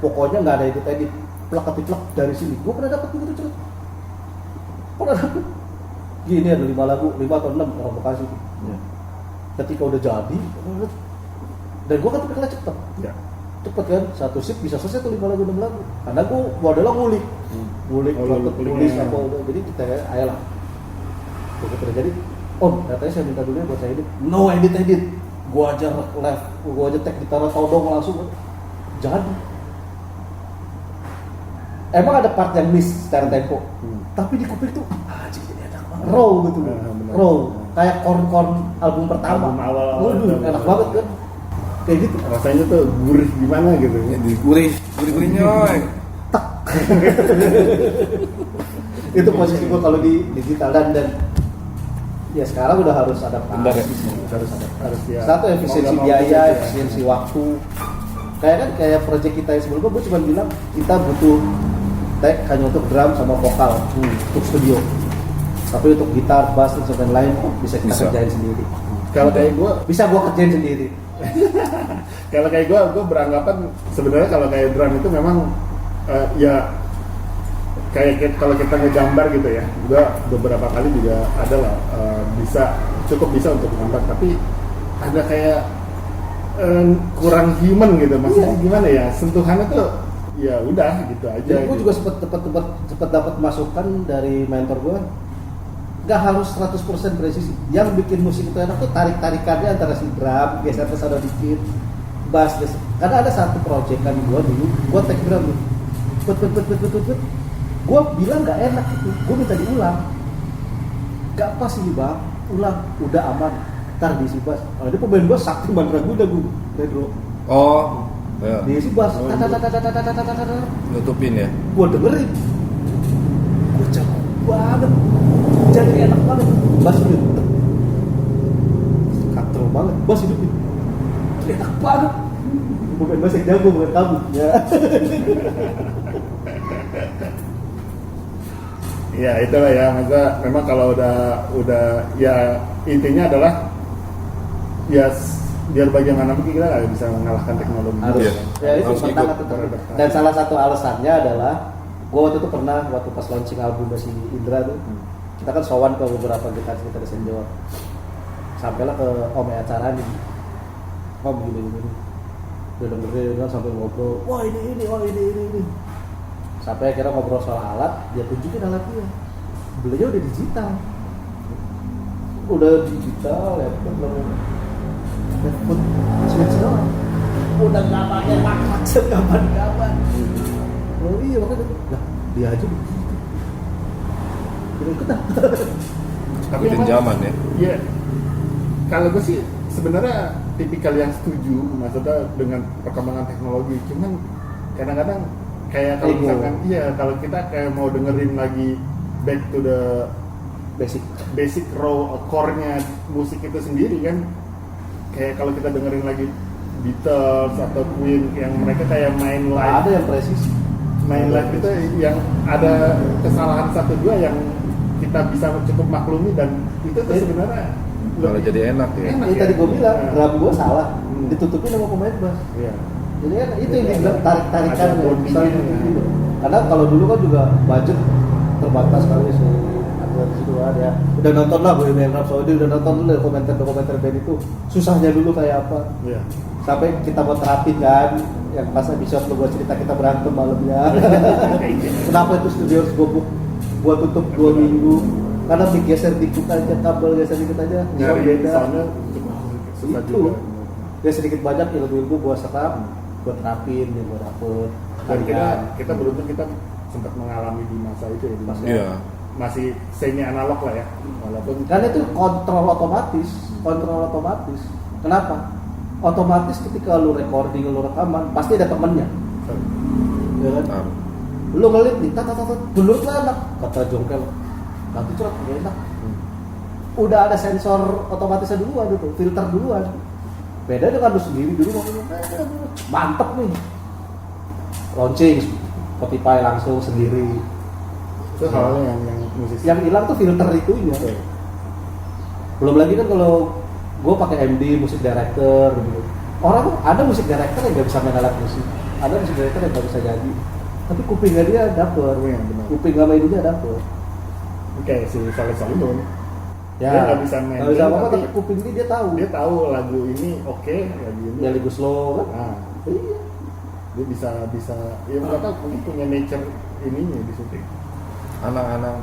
pokoknya nggak ada edit plak dari sini. Gue pernah dapet begitu cerita. Pernah dapet. Gini ada 5 lagu, 5 atau 6 orang Bekasi. Ketika udah jadi, dan gue kan tipikalnya cepet. Cepet kan, satu shift bisa selesai tuh 5 lagu 6 lagu. Karena gue modelnya ngulik tulis apa udah. Jadi kita ayolah. Begitu terjadi, katanya saya minta dulu ya buat saya edit. No edit. Gue aja live, gue aja tag di tanah todong langsung. Jadi emang ada part yang miss secara tempo, tapi di kuping tuh jadi enak banget. Raw gitu, raw. Kayak korn album pertama. Album awal. Enak banget kan. Kayak gitu. Rasanya tuh gurih gimana gitu. Gurih nyoy. Itu posisi gue kalau di digital dan ya sekarang udah harus ada Benar ya? Harus ya. Satu efisiensi biaya, efisiensi waktu. Kayak project kita yang sebelumnya gue cuma bilang kita butuh tag hanya untuk drum sama vokal untuk studio. Tapi untuk gitar, bass dan lain bisa kita kerjain sendiri. Kalau kayak gue bisa gue kerjain sendiri. Kalau kayak gue beranggapan sebenarnya kalau kayak drum itu memang ya kayak kalau kita ngegambar gitu ya, gue beberapa kali juga ada lah cukup bisa untuk gambar, tapi ada kayak kurang human gitu, maksudnya gimana ya, sentuhannya tuh ya udah gitu aja. Gue juga sempat dapat masukan dari mentor gue, nggak harus 100% presisi. Yang bikin musik itu enak tuh tarik-tarikannya antara si drum, geser ke sana dikit, bass. Karena ada satu project kan gue dulu, gue take drum nih, gue bilang nggak enak itu, gue minta diulang, nggak pas ini bang, ulang, udah aman, ntar diisi bass. Kalau dia pemain bass sakti mantra gue udah gue, Pedro. Oh, ya. Diisi bass, Nutupin ya. gue dengerin, gue cakep banget, jadi enak banget, bass hidup, katrol banget, bass hidup, enak banget. pemain bass yang jago bukan kamu ya. Ya itulah ya, maksudnya memang kalau udah ya intinya adalah ya biar bagaimanapun kita nggak bisa mengalahkan teknologi. Harus Iya. ya itu Harus pertama ikut. tuh. Dan salah satu alasannya adalah gue waktu itu pernah waktu pas launching album si Indra tuh kita kan sowan ke beberapa gitaris di Senjor, sampailah ke om acara nih, om gini udah dengerin sampai ngobrol, wah ini sampai akhirnya ngobrol soal alat, dia tunjukin alatnya, belinya udah digital, laptop switch doang, udah nggak pakai mak kapan. Oh iya makanya, lah dia aja begitu. Kita Tapi Ikutin emang, zaman ya. Iya. Kalau gue sih sebenarnya tipikal yang setuju maksudnya dengan perkembangan teknologi. Cuman kadang-kadang kayak kalau Ego. misalkan kalau kita kayak mau dengerin lagi back to the basic raw core-nya musik itu sendiri kan, kayak kalau kita dengerin lagi Beatles atau Queen yang mereka kayak main nggak live, ada yang presisi. main live itu yang ada kesalahan satu dua yang kita bisa cukup maklumi dan itu tuh sebenarnya Malah jadi enak ya. Enak Ini ya. tadi gue bilang Nah. drum gue salah, Hmm. ditutupin sama pemain bass. Iya. Jadi kan itu yang Jadi dibilang ada tarik-tarikan bondingnya, misalnya ya. gitu. Karena kalau dulu kan juga budget terbatas kali sih. Di situ ada. Udah nonton lah Bohemian Rhapsody, udah nonton dulu dokumenter band itu. Susahnya dulu kayak apa. Iya. Sampai kita mau terapin kan, yang pas episode lu buat cerita kita berantem malamnya. Kenapa itu studio harus gua tutup 2 minggu? Karena digeser dikit aja, kabel geser dikit aja, sound Nyari beda. soundnya cukup susah Itu. juga. Ya sedikit banyak ilmu-ilmu gua serap, gua terapin, yang gua dapet. Dan Harian. kita beruntung kita sempat mengalami di masa itu ya, di masa Iya. masih semi analog lah ya, walaupun Karena itu kontrol otomatis. Kenapa? Otomatis ketika lu recording, lu rekaman, pasti ada temennya. Ya kan? Nah, Lu ngelit nih, menurut lu enak, kata Jongkel, nanti curhat gak enak. Udah ada sensor otomatisnya duluan itu, filter duluan. Beda dengan lu sendiri dulu mantep nih. Launching Spotify langsung sendiri. itu halnya yang musisi. Yang hilang tuh filter itunya. Oke. Belum lagi kan kalau gue pakai MD musik director gitu. Orang tuh ada musik director yang nggak bisa main alat musik, ada musik director yang nggak bisa nyanyi, tapi kupingnya dia dapet, Iya, benar. kuping sama ininya dapet. Kayak si Soleh Solihun. Ya, Dia nggak bisa main nggak bisa game, apa-apa, tapi tapi kuping dia tahu. Dia tahu lagu ini oke, lagu ini. Yang lagu slow kan? Nah, Iya. dia bisa ya nggak tahu mungkin punya nature ininya di situ. anak-anak.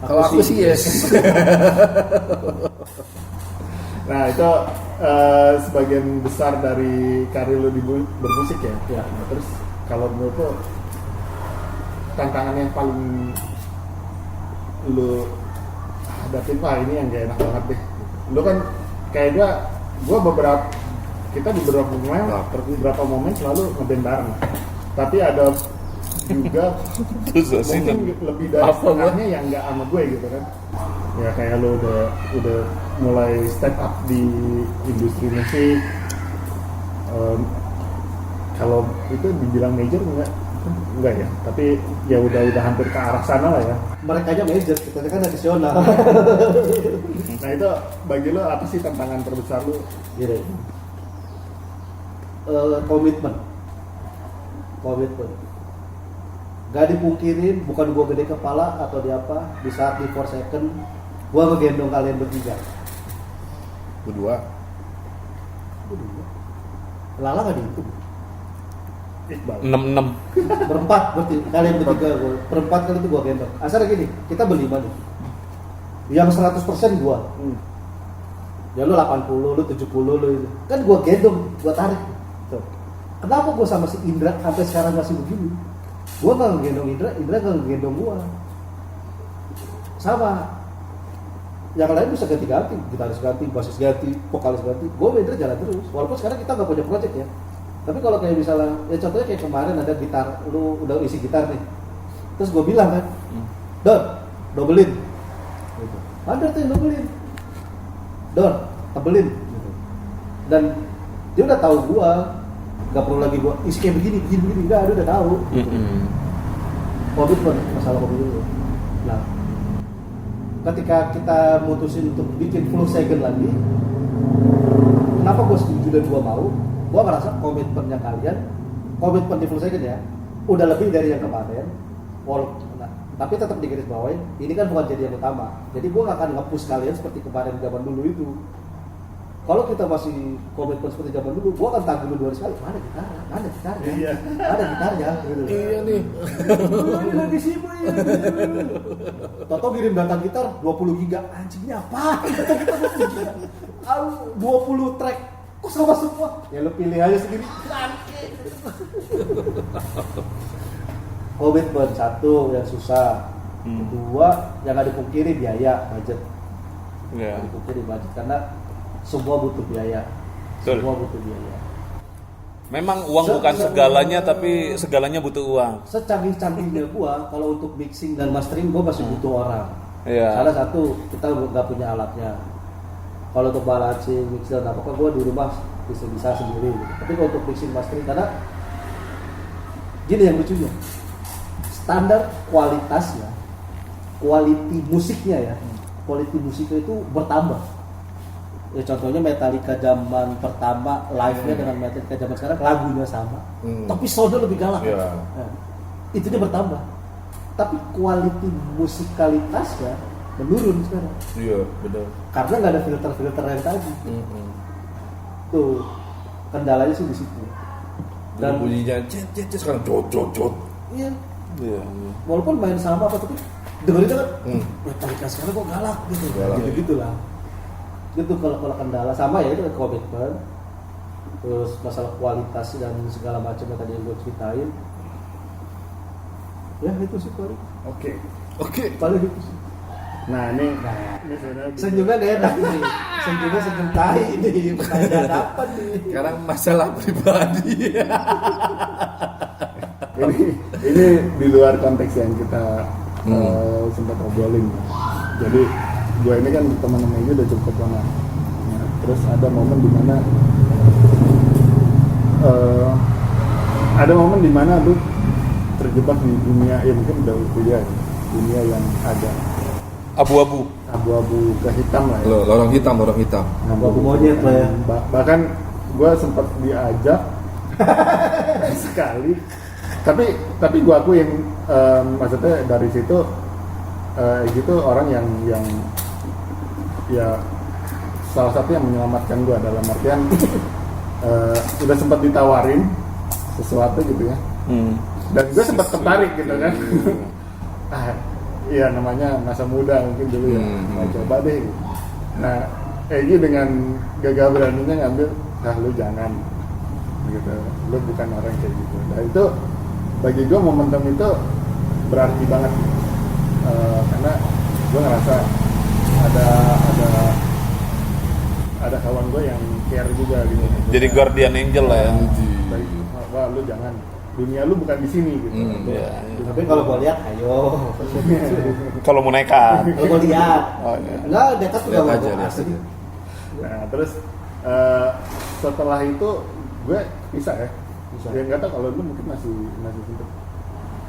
Aku Kalau aku sih sih yes. Nah itu sebagian besar dari karir lo di bermusik ya. Ya. Nah, terus kalau menurut lo tantangan yang paling lo hadapin, wah ini yang gak enak banget deh. Lo kan kayak gua kita di beberapa momen selalu ngeband bareng. Tapi ada juga Terus sih mungkin lebih dari apa, setengahnya yang nggak sama gue gitu kan. Ya kayak lo udah mulai step up di industri musik. Kalau itu dibilang major enggak ya, tapi ya udah hampir ke arah sana lah ya. Mereka aja major, kita kan addisional. Nah itu bagi lo apa sih tantangan terbesar lo? Gini. Komitmen. Gak dipungkirin, bukan gua gede kepala atau di apa, di saat di 4 second gua ngegendong kalian bertiga. Berdua. Lala gak dihitung. Iqbal. 66. Berempat berarti kalian bertiga, berempat kali itu gua gendong. Asalnya gini, kita berlima nih. Yang 100% gua. Ya lu 80, lu 70, lu itu. Kan gua gendong, gua tarik. Tuh. Kenapa gua sama si Indra sampai sekarang masih begini? Gua nggak ngegendong Indra nggak ngegendong gua. Sama. Yang lain bisa ganti-ganti, gitaris ganti, basis ganti, vokalis ganti. Gua sama Indra jalan terus. Walaupun sekarang kita nggak punya project ya. Tapi kalau kayak misalnya, ya contohnya kayak kemarin ada gitar, lu udah isi gitar nih. Terus gua bilang kan, Don, dobelin. Gitu. Ada tuh yang dobelin. Don, tebelin. Gitu. Dan dia udah tahu gua, Gak perlu lagi gua isi kayak begini, enggak, dia udah tahu. Komitmen, masalah komitmen. Nah, ketika kita mutusin untuk bikin full second lagi, kenapa gue setuju dan gue mau? Gue ngerasa komitmennya kalian, komitmen di full second ya, udah lebih dari yang kemarin. Nah, tapi tetap digarisbawahi, ini kan bukan jadi yang utama. Jadi gue gak akan nge-push kalian seperti kemarin zaman dulu itu. Kalau kita masih komitmen seperti zaman dulu, gue akan tagih lu 2 kali. Mana gitarnya? Iya. Ada gitarnya? Gitu. Iya nih. Ini lagi sibuk ya. Toto kirim data gitar 20 giga. Anjingnya apa? 20 track. Kok sama semua? Ya lu pilih aja sendiri. Komitmen satu yang susah. Kedua yang gak dipungkiri biaya, budget. Ya. Gak dipungkiri budget karena semua butuh biaya. Betul. Semua butuh biaya. Memang uang bukan segalanya, tapi segalanya butuh uang. Secanggih-canggihnya gua, kalau untuk mixing dan mastering gua masih butuh orang. Iya. Salah satu kita nggak punya alatnya. Kalau untuk balancing, mixer, apa gua di rumah bisa sendiri. Gitu. Tapi kalau untuk mixing mastering karena gini yang lucunya, standar kualitasnya, quality musiknya ya, quality musiknya itu bertambah. Ya contohnya Metallica zaman pertama live-nya dengan Metallica zaman sekarang lagunya sama, tapi soundnya lebih galak. Yeah. Nah, itunya bertambah, tapi quality musikalitasnya menurun sekarang. Iya, benar. Karena nggak ada filter yang tadi. Tuh kendalanya sih di situ. Dan bunyinya cet sekarang jot. Iya. Iya. Walaupun main sama apa tapi dengerin kan Metallica sekarang kok galak gitu. Galak, Gitu-gitulah. Itu kalau kendala sama ya itu komitmen, terus masalah kualitas dan segala macamnya tadi yang gue ceritain ya itu sih paling paling itu sih. Nah ini sebenarnya Senyumnya gak enak ini, senyum tai ini pertanyaan apa nih Sekarang masalah pribadi. ini di luar konteks yang kita sempat obrolin. Jadi gue ini kan teman sama ini udah cukup lama. Ya, terus ada momen dimana lu terjebak di dunia ya mungkin udah kuliah ya, dunia yang ada Abu-abu ke hitam lah ya. Lorong hitam. abu-abu monyet lah ya. Bahkan gue sempat diajak sekali. Tapi gue akuin maksudnya dari situ gitu orang yang ya salah satu yang menyelamatkan gue dalam artian udah sempat ditawarin sesuatu gitu ya dan gue sempat tertarik gitu kan iya namanya masa muda mungkin dulu ya mau coba deh gitu. Nah Egy dengan gagah beraninya ngambil lu jangan gitu, lu bukan orang kayak gitu. Nah itu bagi gue momentum itu berarti banget karena gue ngerasa ada kawan gue yang care juga gitu. jadi guardian angel lah ya. Wah lu jangan, dunia lu bukan di sini gitu. Iya. Tapi kalau gue lihat ayo Kalau mau nekat. kalau gue lihat Oh, iya. enggak dekat Lihat nggak aja, mau lihat asli. aja. Nah terus setelah itu gue bisa ya. Ya nggak tahu kalau lu mungkin masih sempet.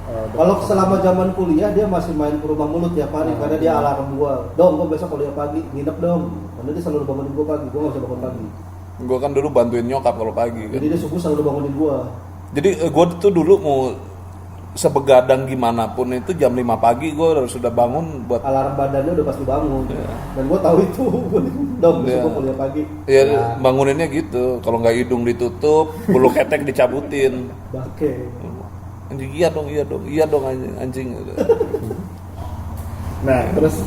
Kalau selama zaman kuliah dia masih main ke rumah mulut tiap hari karena dia alarm gua. Dong, gua besok kuliah pagi, nginep dong. Karena dia selalu bangunin gua pagi, gua nggak bisa bangun pagi. Gue kan dulu bantuin nyokap kalau pagi kan. Jadi dia subuh selalu bangunin gua. Jadi gue tuh dulu mau sebegadang gimana pun itu jam 5 pagi gue harus sudah bangun buat Alarm badannya udah pasti bangun. Dan gua tahu itu. Dong, besok gua kuliah pagi. ya banguninnya gitu. Kalau nggak hidung ditutup, bulu ketek dicabutin. Bangke. Anjing iya dong anjing. Nah terus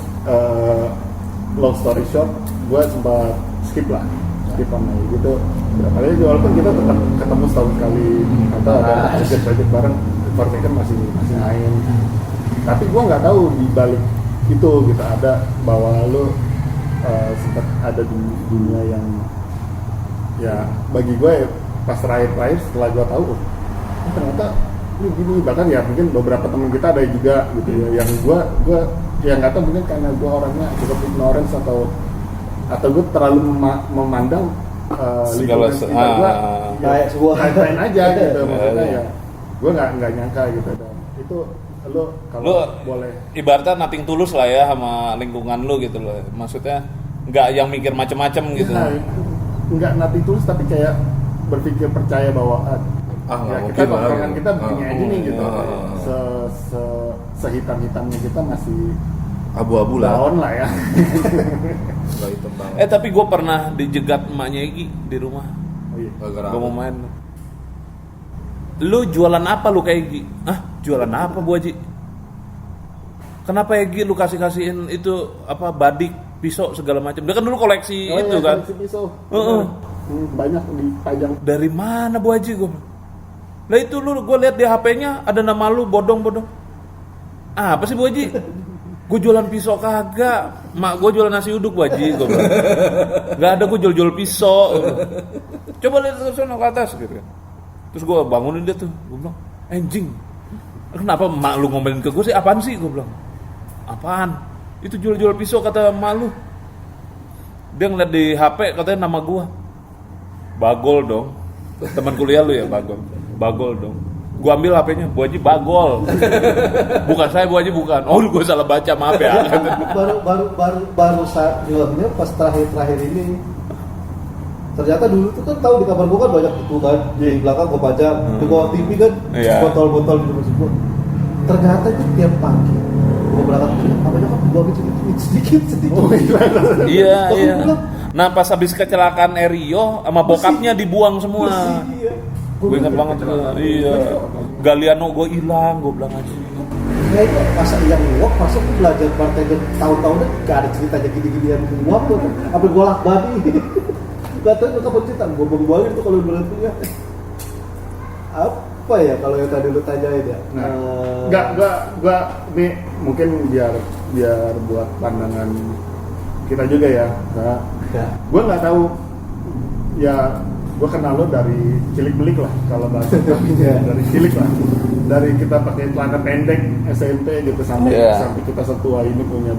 long story short, gue sempat skip on gitu. Berapa kali walaupun kita tetap ketemu setahun sekali atau ada project bareng, Forsaken masih main. Tapi gue nggak tahu di balik itu gitu ada bahwa lo sempat ada di dunia yang ya bagi gue pas terakhir setelah gue tahu ternyata ini gini, bahkan ya mungkin beberapa teman kita ada juga gitu ya yang gue ya nggak tahu mungkin karena gue orangnya cukup ignorance atau gue terlalu memandang Segala lingkungan sekitar gue kayak sebuah fine aja gitu maksudnya iya. ya gue nggak nyangka gitu dan itu lo kalau Lu boleh ibaratnya nothing tulus lah ya sama lingkungan lu gitu loh. Maksudnya nggak yang mikir macem-macem gitu. ya, nggak nanti tulis tapi kayak berpikir percaya bahwa nggak ya, mungkin kita lah, tongkrongan gitu. kita begini aja nih gitu Ah. sehitam-hitamnya kita masih Abu-abu lah. down lah ya Nggak hitam banget. Tapi gue pernah dijegat emaknya Egi di rumah. oh, iya. Gara-gara Gue apa? mau main. Lu jualan apa lu kayak Egi? Jualan apa Bu Haji? Kenapa Egi lu kasihin itu apa badik, pisau segala macam? Dia kan dulu koleksi Oh, itu iya, kan. koleksi pisau. Heeh. Banyak dipajang. Dari mana Bu Haji gue? Lah itu lu gue lihat di HP-nya ada nama lu bodong-bodong. Apa sih Bu Haji? Gue jualan pisau kagak. Mak gue jualan nasi uduk Bu Haji gue bilang. Gak ada gue jual pisau. Coba lihat ke sana ke atas gitu kan. Terus gue bangunin dia tuh. Gue bilang, anjing. Kenapa mak lu ngomelin ke gue sih? Apaan sih? Gue bilang. Apaan? Itu jual-jual pisau kata mak lu. Dia ngeliat di HP katanya nama gue. Bagol dong. Teman kuliah lu ya Bagol. Bagol dong. Gua ambil HP-nya, Bu Haji Bagol. Bukan saya Bu Haji bukan. Oh, gua salah baca, maaf ya. baru saat filmnya pas terakhir ini. Ternyata dulu tuh kan tahu di kamar gua kan banyak itu kan di belakang gua pajang, di bawah TV kan Iya. botol-botol di rumah gua. Ternyata itu tiap pagi gua berangkat kerja, apa nyokap gua sedikit. Iya, Aku iya. bilang, Nah, pas habis kecelakaan Erio sama bokapnya dibuang semua. iya. Gue ingat banget tuh. Iya. Galiano gue hilang, gue bilang aja. Ya itu masa yang nguap, masa tuh belajar bartender tahun-tahun gak ada ceritanya gini-ginian nguap tuh, sampai gue lakbani. Gak tau itu kapan cerita, gue buangin tuh kalau berhenti ya. Apa ya kalau yang tadi lu tanyain ya? Nah, gua ini mungkin biar buat pandangan kita juga ya. Karena Ya. gue nggak tahu ya gue kenal lo dari cilik belik lah kalau bahasa Iya. dari cilik lah dari kita pakai celana pendek SMP gitu sampai Iya. sampai kita setua ini punya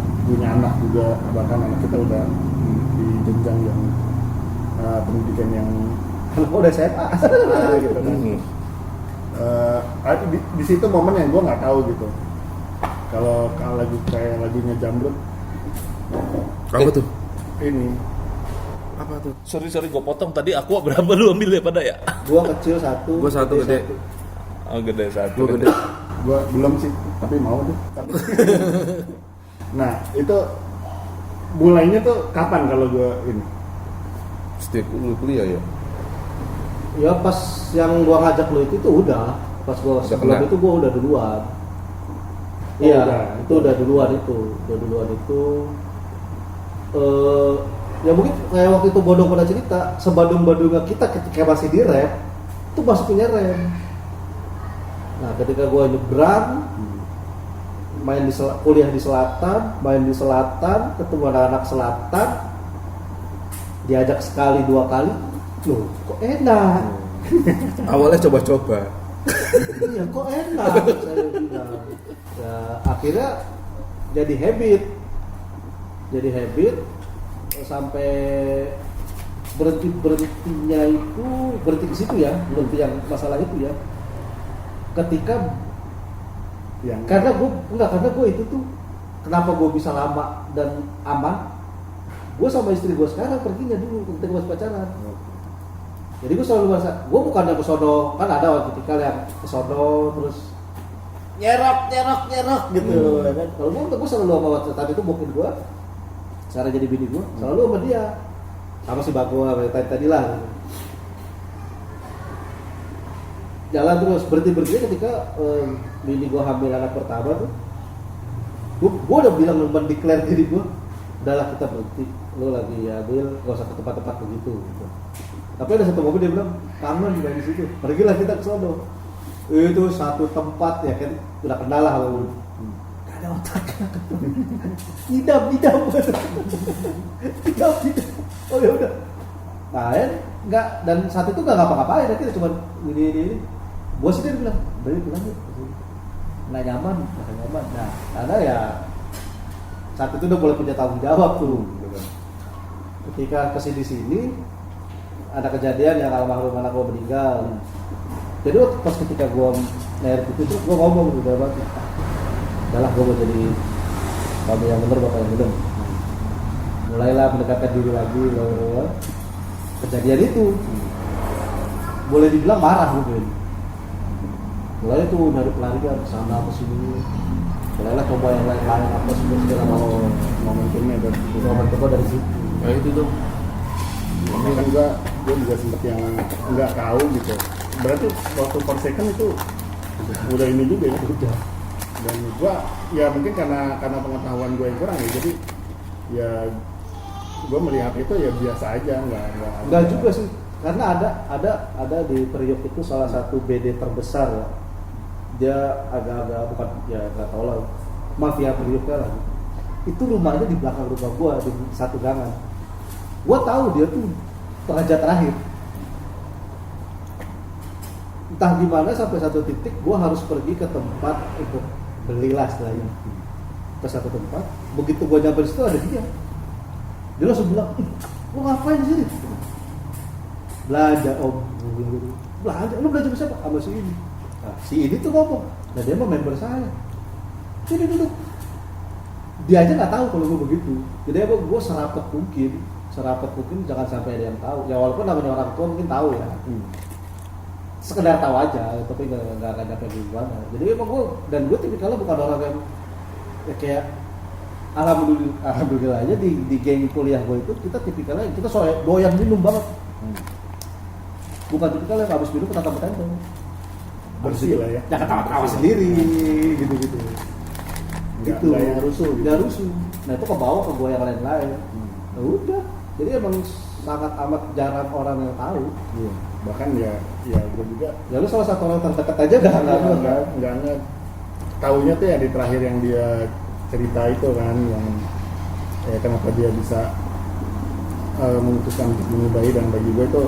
anak juga bahkan anak kita udah di jenjang yang pendidikan yang Kalau udah SMA. gitu kan. Di situ momen yang gue nggak tahu gitu kalau lagi kayak lagunya Jamrut Apa tuh? ini Apa tuh? Sorry, gue potong tadi. Aku berapa lu ambil ya pada ya? Gua kecil satu. Gua satu gede. Oh, gede satu. Gua gede. gue belum sih tapi mau tuh nah itu mulainya tuh kapan kalau gue ini Setiap lu kuliah ya? Ya pas yang gua ngajak lu itu tuh udah. Pas gua Udah sebelum kenal. itu gua udah duluan. Oh, Iya, udah. itu udah duluan itu. Ya mungkin kayak waktu itu Bodong pernah cerita, sebadung-badungnya kita ketika masih di rap, itu masih punya rem. Nah, ketika gua nyebrang, main di kuliah di selatan, ketemu anak-anak selatan, diajak sekali dua kali, loh kok enak. Awalnya coba-coba. Iya kok enak saya bilang. Ya, akhirnya jadi habit sampai berhentinya itu berhenti di situ ya, berhenti yang masalah itu ya. Ketika yang karena gue itu tuh kenapa gue bisa lama dan aman, gue sama istri gue sekarang perginya dulu ketika gue masih pacaran. Jadi gue selalu merasa gue bukan yang kesono, kan ada waktu ketika yang kesono terus nyerok gitu ya kan. Kalau gue selalu sama waktu itu bokap gue, sekarang jadi bini gue, selalu sama dia, sama si Bago tadi lah. Gitu. Jalan terus berhenti ketika bini gue hamil anak pertama tuh, gue udah bilang mendeklar diri gue, udahlah kita berhenti, lo lagi hamil, gak usah ke tempat-tempat begitu. Gitu. Tapi ada satu mobil dia bilang kangen dari situ, pergilah kita ke sono. Itu satu tempat ya kan udah kenal lah kalau gak ada otaknya. Idam. Oh ya udah. Main nggak dan saat itu nggak ngapa-ngapain, kita cuma ini. Bos dia bilang, dari bilang nggak nyaman. Nah, karena ya saat itu udah boleh punya tanggung jawab tuh. Gitu kan. Ketika kesini-sini ada kejadian yang almarhum anak gue meninggal. Jadi waktu pas ketika gue naik itu tuh gue ngomong udah banget, udahlah gue mau jadi kamu yang bener bapak yang bener. Mulailah mendekatkan diri lagi, kejadian itu boleh dibilang marah mungkin. Mulai tuh nyari pelarian ke sana ke sini. Mulailah coba yang lain-lain apa segala mau momentumnya dari momentum dari situ. Nah itu tuh. Ini kan gue juga sempet yang nggak tahu gitu. Berarti waktu per second itu udah ini juga ya. Udah. Dan gue ya mungkin karena pengetahuan gue yang kurang ya. Jadi ya gue melihat itu ya biasa aja, nggak juga sih. Karena ada di Priok itu salah satu BD terbesar ya. Dia agak-agak bukan ya nggak tahu lah, mafia Prioknya lah. Itu rumahnya di belakang rumah gua di satu gangan. Gua tahu dia tuh raja terakhir. Entah gimana sampai satu titik gua harus pergi ke tempat untuk belilah istilahnya. Ke satu tempat, begitu gua nyampe di situ ada dia. Dia langsung bilang, "Lu ngapain di sini?" Belanja om, belanja, lu belanja siapa? Sama si ini. Nah, si ini tuh ngomong, nah dia mah member saya. Sini duduk. Dia aja nggak tahu kalau gue begitu. Jadi apa? Gue serapat mungkin jangan sampai ada yang tahu. Ya walaupun namanya orang tua mungkin tahu ya. Sekedar tahu aja, tapi nggak ada kayak gimana. Jadi emang gue tipikalnya bukan orang yang ya kayak alhamdulillah aja di geng kuliah gue itu kita tipikalnya kita soal doyan minum banget. Bukan tipikal yang habis minum ketawa tentang bersih lah ya. Ya ketawa sendiri gitu. Gitu. Nggak yang rusuh gitu. Nggak rusuh. Nah itu kebawa ke gue yang lain-lain. Nah udah. Jadi emang sangat amat jarang orang yang tahu. Iya. Bahkan ya gue juga. Ya lu salah satu orang terdekat aja nggak taunya tuh ya di terakhir yang dia cerita itu kan yang kenapa dia bisa memutuskan untuk bunuh bayi, dan bagi gue itu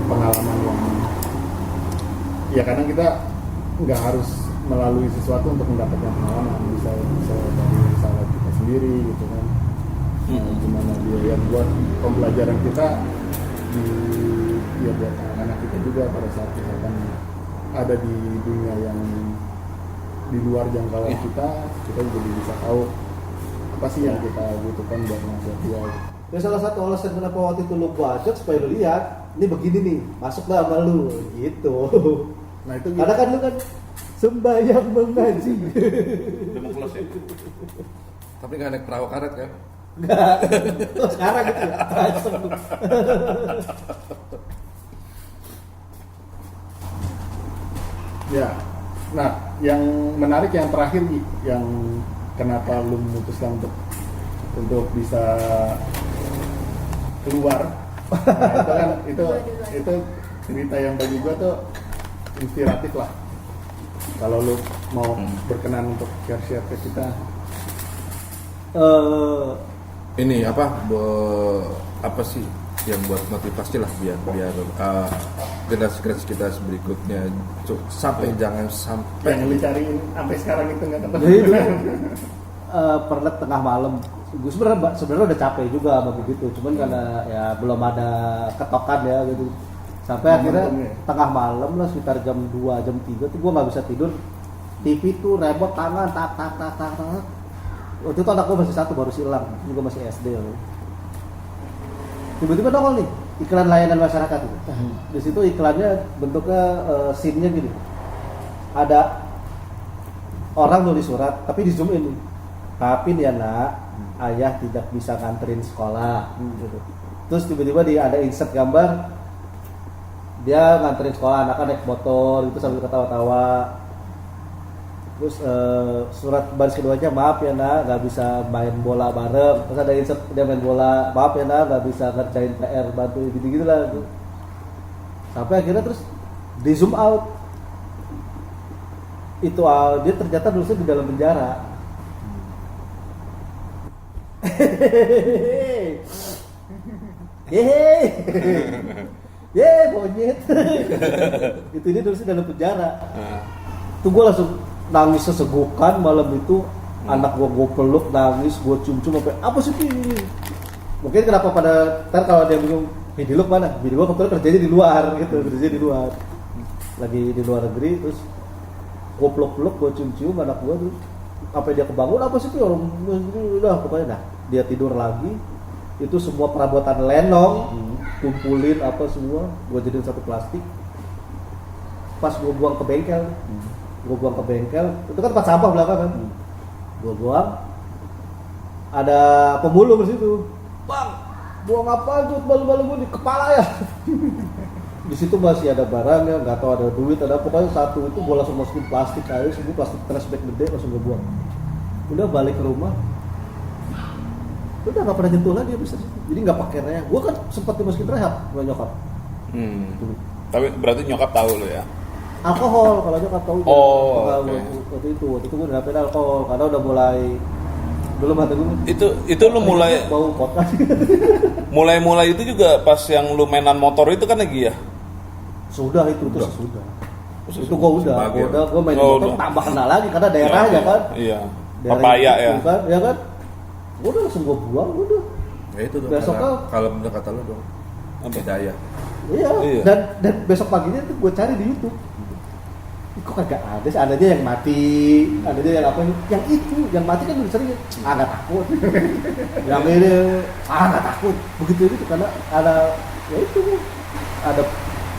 pengalaman yang ya kadang kita nggak harus melalui sesuatu untuk mendapatkan pengalaman, bisa dari salah kita sendiri gitu kan. Gimana dia yang buat pembelajaran kita ya buat anak-anak kita juga pada saat kita kan ada di dunia yang di luar jangkauan kita jadi bisa tahu apa sih yang kita butuhkan buat nasihat dia. Ya salah satu alasan kenapa waktu itu lu bacot supaya lu lihat, ini begini nih, masuklah sama lu gitu. Nah itu Karena kan lu kan sembahyang mengaji. Udah mau close ya? Tapi nggak naik perahu karet kan? Enggak. Oh, sekarang gitu ya. Ya, nah yang menarik yang terakhir Gi, yang kenapa lu memutuskan untuk bisa keluar. Nah, itu cerita yang bagi gua tuh inspiratif lah. Kalau lu mau berkenan untuk share ke kita. Ini apa sih yang buat motivasi lah biar generasi kita berikutnya jangan sampai Yang lu cariin sampai sekarang itu nggak ketemu. Jadi dulu pernah tengah malam, gue sebenarnya udah capek juga sama begitu, cuman karena ya belum ada ketokan ya gitu. Sampai akhirnya tengah malam lah sekitar jam 2, jam 3 tuh gue nggak bisa tidur. TV tuh remote tangan tak. Waktu itu anak gue masih satu baru silang, juga masih SD ya. Tiba-tiba nongol nih iklan layanan masyarakat itu. Di situ iklannya bentuknya scene-nya gini. Ada orang nulis surat tapi di zoom in. Tapi ya nak, ayah tidak bisa nganterin sekolah. Gitu. Terus tiba-tiba ada insert gambar dia nganterin sekolah, anaknya naik motor itu sambil ketawa-tawa. Terus surat baris keduanya, maaf ya nak nggak bisa main bola bareng. Terus ada insert dia main bola, maaf ya nak nggak bisa ngerjain PR, bantu gitu lah. Sampai akhirnya terus di zoom out itu dia ternyata nulisnya di dalam penjara. Monyet. Itu dia nulisnya dalam penjara. Tuh gue langsung nangis sesegukan malam itu. Anak gue peluk, nangis, gue cium-cium sampai apa sih ini? Mungkin kenapa pada ntar kalau dia bingung Bini lu mana? Bini gua kebetulan kerjanya di luar gitu, kerjanya di luar. Lagi di luar negeri, terus gua peluk-peluk, gua cium-cium anak gua tuh. Sampai dia kebangun, apa sih tuh orang udah pokoknya dah. Dia tidur lagi. Itu semua perabotan lenong, kumpulin apa semua, gua jadiin satu plastik. Pas gua buang ke bengkel, itu kan tempat sampah belakang kan. Gua buang, ada pemulung di situ. Bang, buang apa tuh balu-balu gua di kepala ya? Di situ masih ada barangnya, nggak tahu ada duit, ada pokoknya satu itu gua langsung masukin plastik aja, semua plastik trash bag gede langsung gua buang. Udah balik ke rumah, udah nggak pernah nyentuh lagi habis itu. Jadi nggak pakai rehab. Gua kan sempat dimasukin rehab sama nyokap. Tapi berarti nyokap tahu lo ya? Alkohol, kalau nyokap tahu. Oh, oke. Waktu itu gua nerapin alkohol karena udah mulai belum ada gue. Itu lu mulai bau kotak. mulai itu juga pas yang lu mainan motor itu kan lagi ya? Sudah. Itu gua main Oh, motor udah. tambah kenal lagi karena daerahnya kan. Iya. Daerah Papaya itu ya. kan, ya kan. Udah langsung gua buang udah. Ya itu dong. Besoknya Kalau bener kata lu dong. Hidayah. Iya. Iya. Dan besok paginya tuh gua cari di YouTube. Kok kagak ada sih, adanya yang mati, adanya yang apa, yang itu, yang mati kan udah sering, nggak takut. Yang ini, nggak takut. Begitu itu karena ada, ya itu, ada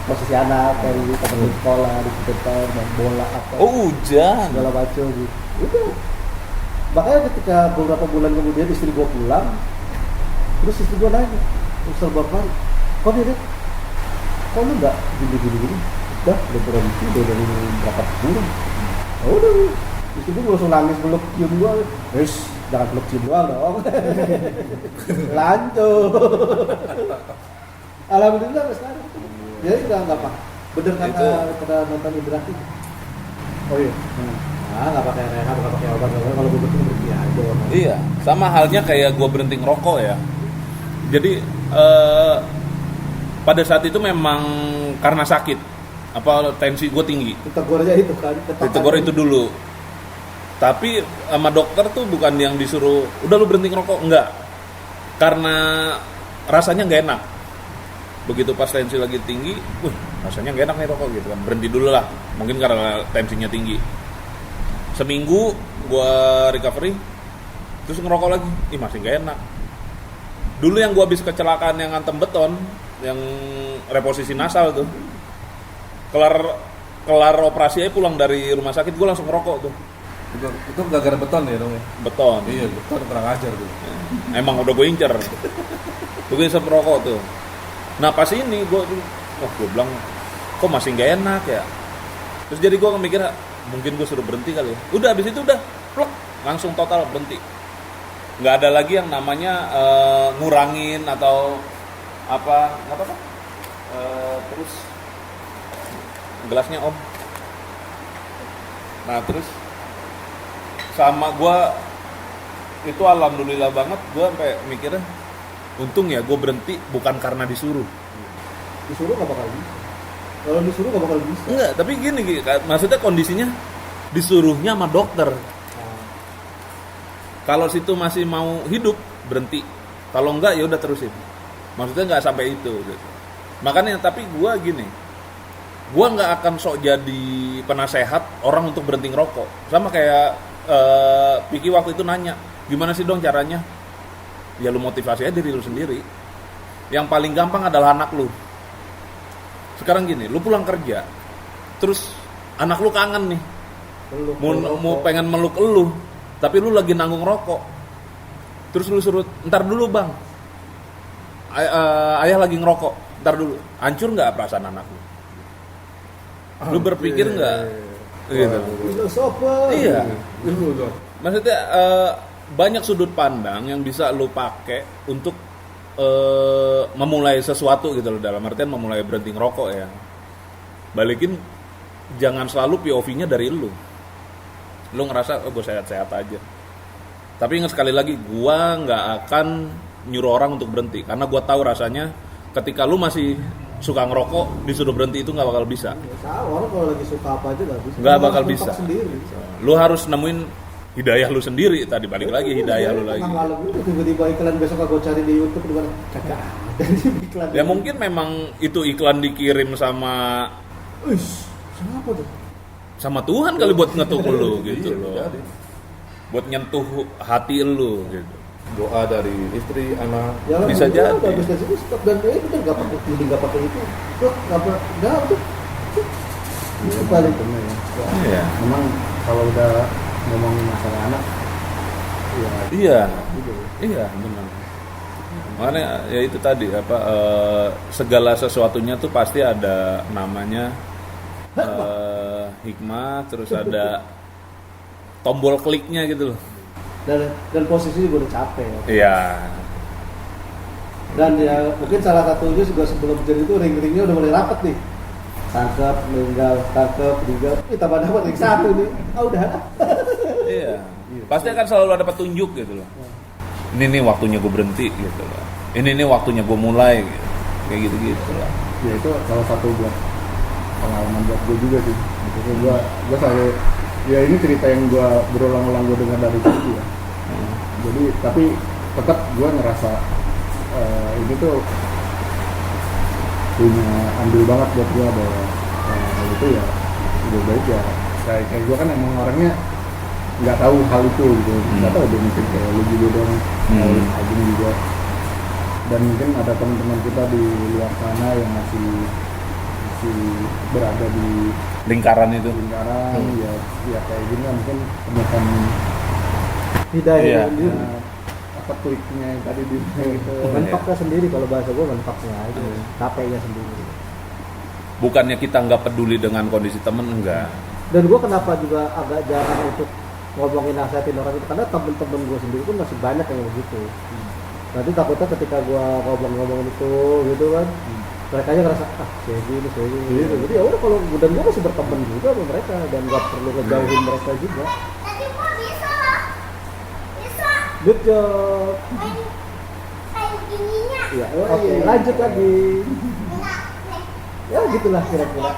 posisi anak dari teman sekolah, di depan, main bola apa, Oh, hujan. segala macam gitu. Udah. Makanya ketika beberapa bulan kemudian istri gua pulang, terus istri gua nanya, terus bapak, kok dia, kok lu nggak gini. Udah berhenti dari berapa bulan. Oh, udah. Itu gue langsung nangis peluk cium gue. Jangan peluk cium doang dong. Lanjut. Alhamdulillah sekarang. Jadi nggak apa. Bener kata nonton Ibrahim. Oh iya. Nggak pakai rehab, nggak pakai obat. Kalau gue berhenti aja. Iya, sama halnya kayak gue berhenti ngerokok ya. Jadi pada saat itu memang karena sakit. Apa tensi gue tinggi. Ditegur aja itu kan. Ditegur itu dulu. Tapi sama dokter tuh bukan yang disuruh udah lu berhenti ngerokok, enggak. Karena rasanya nggak enak. Begitu pas tensi lagi tinggi, rasanya nggak enak nih rokok gitu kan. Berhenti dulu lah. Mungkin karena tensinya tinggi. Seminggu gue recovery, terus ngerokok lagi. Masih nggak enak. Dulu yang gue habis kecelakaan yang ngantem beton, yang reposisi nasal tuh. Kelar operasi aja pulang dari rumah sakit gue langsung ngerokok tuh. Itu gara-gara beton ya dong ya? Beton. Iya, beton kurang ajar tuh. Emang udah gue incer. Gue bisa merokok tuh. Nah pas ini gue bilang kok masih nggak enak ya. Terus jadi gue mikir mungkin gue suruh berhenti kali ya. Udah abis itu udah plok, langsung total berhenti. Nggak ada lagi yang namanya ngurangin atau apa nggak apa-apa. Terus gelasnya om. Nah terus sama gue itu alhamdulillah banget gue sampai mikirnya untung ya gue berhenti bukan karena disuruh. Disuruh nggak bakal bisa. Kalau disuruh nggak bakal bisa. Enggak, tapi gini, maksudnya kondisinya disuruhnya sama dokter. Kalau situ masih mau hidup berhenti, kalau enggak ya udah terusin. Maksudnya nggak sampai itu. Gitu. Makanya tapi gue gini. Gue nggak akan sok jadi penasehat orang untuk berhenti ngerokok. Sama kayak Piki waktu itu nanya, gimana sih dong caranya? Ya lu motivasi aja diri lu sendiri. Yang paling gampang adalah anak lu. Sekarang gini, lu pulang kerja, terus anak lu kangen nih, mau pengen meluk lu, tapi lu lagi nanggung rokok. Terus lu suruh, ntar dulu bang, ayah lagi ngerokok, ntar dulu. Hancur nggak perasaan anak lu? Lu berpikir nggak? Gitu. Iya. Maksudnya banyak sudut pandang yang bisa lu pakai untuk memulai sesuatu gitu loh, dalam artian memulai berhenti ngerokok ya. Balikin jangan selalu POV-nya dari lu. Lu ngerasa gue sehat-sehat aja. Tapi ingat sekali lagi, gua nggak akan nyuruh orang untuk berhenti karena gua tahu rasanya ketika lu masih suka ngerokok disuruh berhenti itu nggak bakal bisa. Orang kalau lagi suka apa aja nggak bisa. Nggak bakal bisa. Sendiri. Lu harus nemuin hidayah lu sendiri tadi, balik lagi hidayah lu lagi. Tengah malam itu tiba-tiba iklan besok gue cari di YouTube di mana kagak ada iklan. Ya mungkin memang itu iklan dikirim sama Siapa tuh? sama Tuhan kali buat ngetuk lu gitu Iya, loh. jadi. Buat nyentuh hati lu gitu. Doa dari istri, anak. Ya, Bisa jadi. Habis dari situ stop dan itu nggak pakai ini nggak pakai itu. Tuh nggak tuh. Itu paling bener ya. Iya. Memang kalau udah ngomongin masalah anak, ya Iya. gitu. Iya, benar. Makanya ya itu tadi apa segala sesuatunya tuh pasti ada namanya hikmah, terus ada tombol kliknya gitu loh. Dan posisi gue udah capek. Iya. Dan ya mungkin salah satunya juga sebelum jadi itu ring-ringnya udah mulai rapet nih. Tangkap, meninggal, tambah dapat ring satu nih. Udah. Iya. Pasti akan selalu ada petunjuk gitu loh. Ini nih waktunya gue berhenti gitu loh. Ini nih waktunya gue mulai gitu. Kayak gitu-gitu lah. Ya itu salah satu buat pengalaman buat gue juga sih. Gitu. Gue selalu, ya ini cerita yang gue berulang-ulang gue dengar dari Cici ya. Jadi tapi tetap gue ngerasa ini tuh punya andil banget buat gue bahwa itu ya udah baik ya. Kayak gue kan emang orangnya nggak tahu hal itu gitu, nggak tahu dia mungkin kayak lu juga dong, Agung juga, dan mungkin ada teman-teman kita di luar sana yang masih berada di Lingkaran itu. lingkaran ya kayak gini kan mungkin temukan Hidayah Iya. sendiri. apa kliknya yang tadi di gitu. Mentoknya sendiri kalau bahasa gue mentoknya aja. Capeknya sendiri. Bukannya kita nggak peduli dengan kondisi temen, enggak. Dan gue kenapa juga agak jarang untuk ngomongin nasihatin orang itu karena temen-temen gue sendiri pun masih banyak yang begitu. Nanti takutnya ketika gue ngomong-ngomong itu gitu kan, mereka aja ngerasa kayak gini gitu. Jadi ya udah kalau dan gue masih berteman juga sama mereka dan nggak perlu ngejauhin mereka juga. Tadi kok bisa lah. Bisa. Good job. Kayak gininya. Ya, oke, lanjut lagi. Enggak. Ya gitulah kira-kira.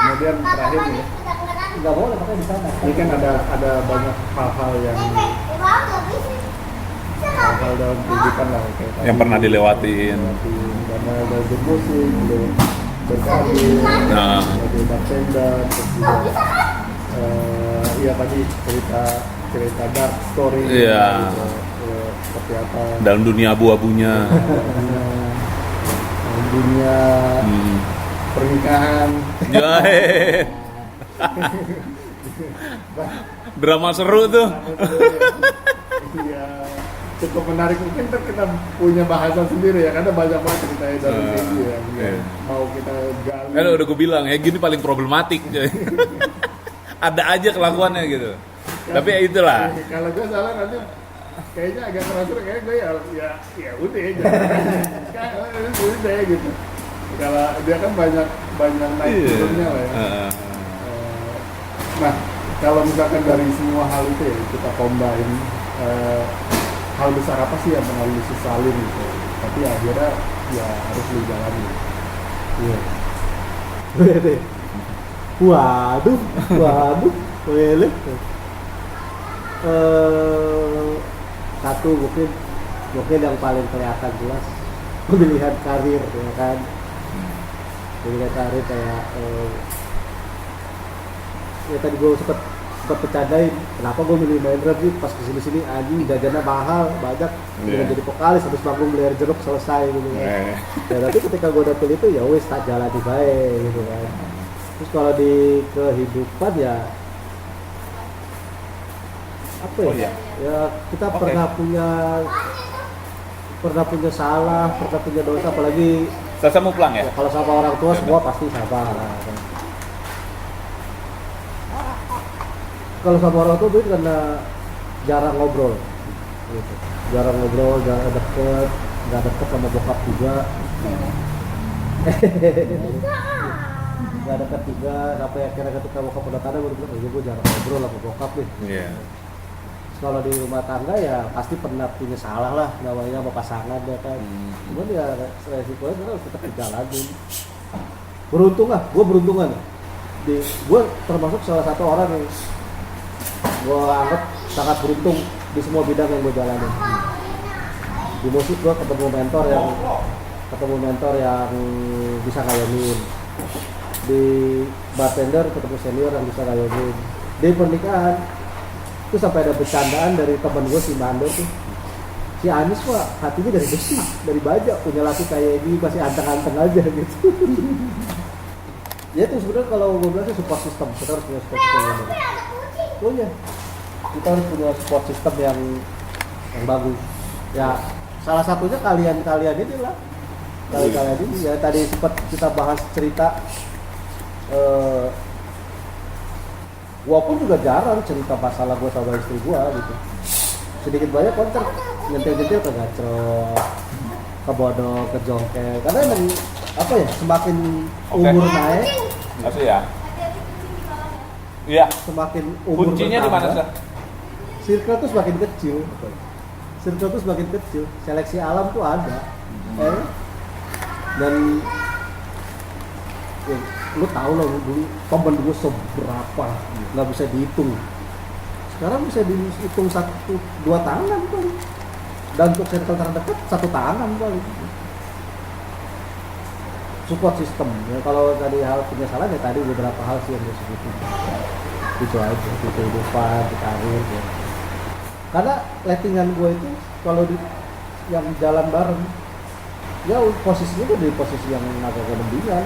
Kemudian terakhir nih ya, Nggak boleh pakai di sana. ini kan ada banyak hal-hal yang hal dalam kehidupan lah kayak tadi. Yang pernah dilewatin. Karena ada bermusik, udah berkarir, Nah. ada bartender, terus juga iya tadi cerita dark story, Iya. gitu, seperti apa Dalam dunia abu-abunya. dunia pernikahan. Jahe. Drama seru tuh. Iya, cukup menarik. Mungkin ntar kita punya bahasa sendiri ya, karena banyak banget ceritanya dari Kenji ya. Iya. Mau kita gali. Kan udah gue bilang ya gini paling problematik. Coy. Ada aja kelakuannya gitu. Tapi ya itulah. Kalau gue salah nanti kayaknya agak kerasa, kayak gue ya udah aja. Udah gitu. Kalau dia kan banyak naik turunnya lah ya. Nah, kalau misalkan dari semua hal itu ya kita combine, hal besar apa sih yang pernah lu sesalin gitu, tapi akhirnya ya harus lu jalani. Iya. Waduh, wele. Satu mungkin yang paling kelihatan jelas pemilihan karir ya kan. Pemilihan karir kayak ya tadi gue sempat bercandain kenapa gue milih main rap sih, pas kesini anjing jajannya mahal banyak, dengan jadi vokalis habis manggung beli air jeruk selesai gitu kan. Ya tapi ketika gue udah pilih itu ya wes tak jalani baik gitu kan. Terus kalau di kehidupan ya apa ya? Ya kita pernah punya salah, pernah punya dosa, apalagi Sasa mau pulang ya? kalau sama orang tua semua pasti sabar. Kalau sama orang tua itu karena jarang ngobrol, gitu. Jarang deket, nggak deket sama bokap juga. Nggak deket juga, sampai akhirnya ketika bokap udah ada baru bilang, gue jarang ngobrol sama bokap nih. Iya. Kalau di rumah tangga ya pasti pernah punya salah lah namanya sama pasangan ya kan. Cuman ya resikonya kita harus tetap dijalanin. Gue beruntungan. Gue termasuk salah satu orang yang gue anggap sangat beruntung di semua bidang yang gue jalani. Di musik gue ketemu mentor yang bisa ngayomin. Di bartender ketemu senior yang bisa ngayomin. Di pernikahan itu sampai ada bercandaan dari temen gue si Mando tuh, si Anis wah hatinya dari besi, dari baja, punya laki kayak ini masih anteng-anteng aja gitu. Ya itu sebenarnya kalau gue bilang sih support system, kita harus punya support system yang bagus. Oh iya, kita harus punya support system yang bagus. Ya salah satunya kalian ini lah, kalian ini ya tadi sempat kita bahas cerita. Gua pun juga jarang cerita masalah gua sama istri gua gitu. Sedikit banyak konter nyentil-nyentil ke gacrot, ke bodok, ke jongkel. Karena emang apa ya, semakin umur naik, Masih ya? Iya. semakin umur Kuncinya di mana, bertambah, Sir? circle tuh semakin kecil. Circle tuh semakin kecil. Seleksi alam tuh ada. Dan ya, lu tahu lah dulu temen gue seberapa nggak bisa dihitung, sekarang bisa dihitung 1-2 tangan paling, dan untuk circle terdekat 1 tangan paling. Support system ya, kalau tadi hal penyesalan ya tadi beberapa hal sih yang gue sebutin itu aja di kehidupan, di karir ya. Karena lettingan gue itu kalau yang jalan bareng ya posisinya tuh di posisi yang agak mendingan,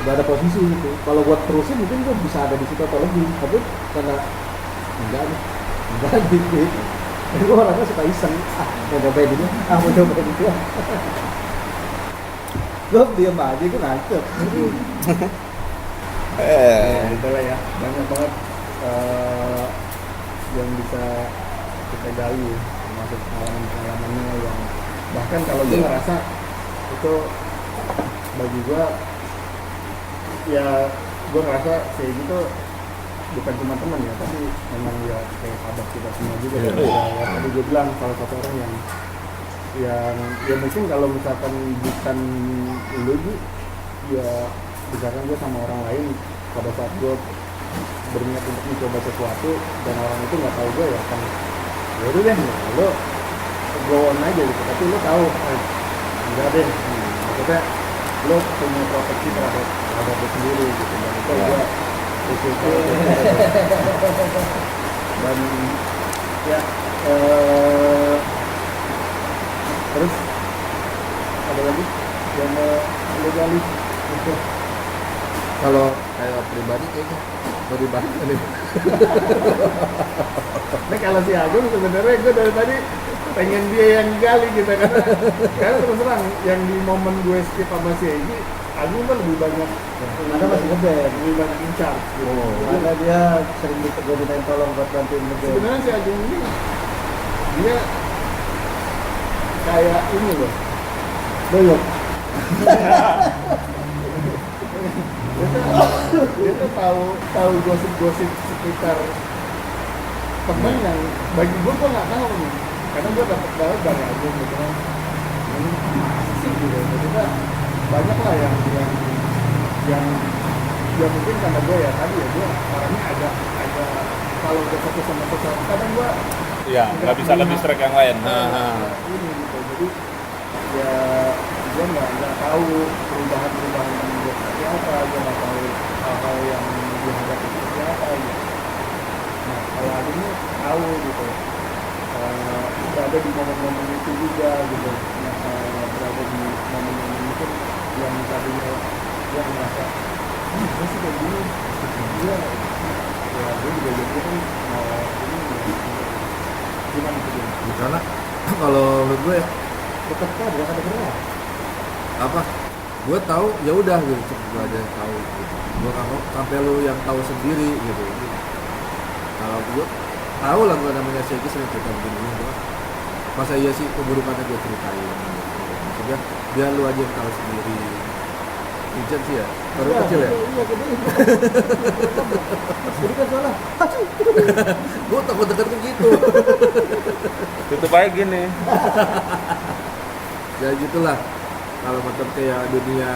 udah ada posisi gitu. Kalau buat terusin mungkin gue bisa ada di situ atau lebih, tapi karena enggak gitu. Gue orangnya suka iseng, mau cobain ini, mau cobain itu. Gue diam aja, gue ngancep. Ya, itulah ya, banyak banget yang bisa kita gali, termasuk pengalaman-pengalamannya yang bahkan kalau gue ngerasa itu bagi gue ya, gue ngerasa kayak gitu bukan cuma teman ya, tapi memang ya kayak sahabat kita semua juga. Ya tadi gue bilang salah satu orang yang ya mungkin kalau misalkan bukan lu ya misalkan gue sama orang lain pada saat gue berniat untuk mencoba sesuatu dan orang itu nggak tahu gue ya kan ya udah deh lo go on aja gitu, tapi lo tahu enggak deh maksudnya lo punya proteksi terhadap lo sendiri gitu, dan itu gue bersyukur dan ya terus ada lagi yang lo gali gitu. Kalau kayak pribadi kayaknya pribadi nih. Nah kalau si Agung sebenarnya gue dari tadi pengen dia yang gali gitu, karena terus terang yang di momen gue skip sama si Egy, Agung kan lebih banyak Ada masih ngeband, lebih banyak incar gitu. karena dia sering dimintain tolong buat bantuin ngeband. Sebenarnya si Agung ini dia kayak ini loh, Doyok. dia tuh tahu gosip-gosip sekitar temen yang bagi gue nggak tahu nih, karena gue dapet banget dari Agung gitu kan. Ini sih gitu, jadi banyak lah yang ya mungkin karena gue ya tadi ya gue orangnya agak kalau udah fokus sama sesuatu kadang gue Iya, nggak bisa lebih strike yang lain. ini gitu, jadi ya gue nggak tahu perubahan yang gue seperti apa, gue nggak tahu hal-hal yang gue hadapi seperti apa gitu. Nah kalau Adi ini tahu gitu, berada di momen-momen itu juga gitu, berada di momen-momen itu yang tadinya gue merasa gue sih kayak gini, ya gue juga jadi kan ini gimana tuh dia? Karena kalau menurut gue ya Dekat kan, dia ada benar. apa, gue tahu ya udah gitu, cukup gue aja yang tahu gitu. Gue nggak mau sampai lu yang tahu sendiri gitu. Kalau gue tahu lah, gue namanya Segi sering cerita begini gue, masa iya sih keburukannya gue ceritain gitu. Maksudnya biar lu aja yang tahu sendiri. Ijen sih ya, baru kecil ya. Iya, gede. Jadi kan salah. Gue takut deket gitu. Tutup aja gini. Ya gitulah. Kalau macam kayak dunia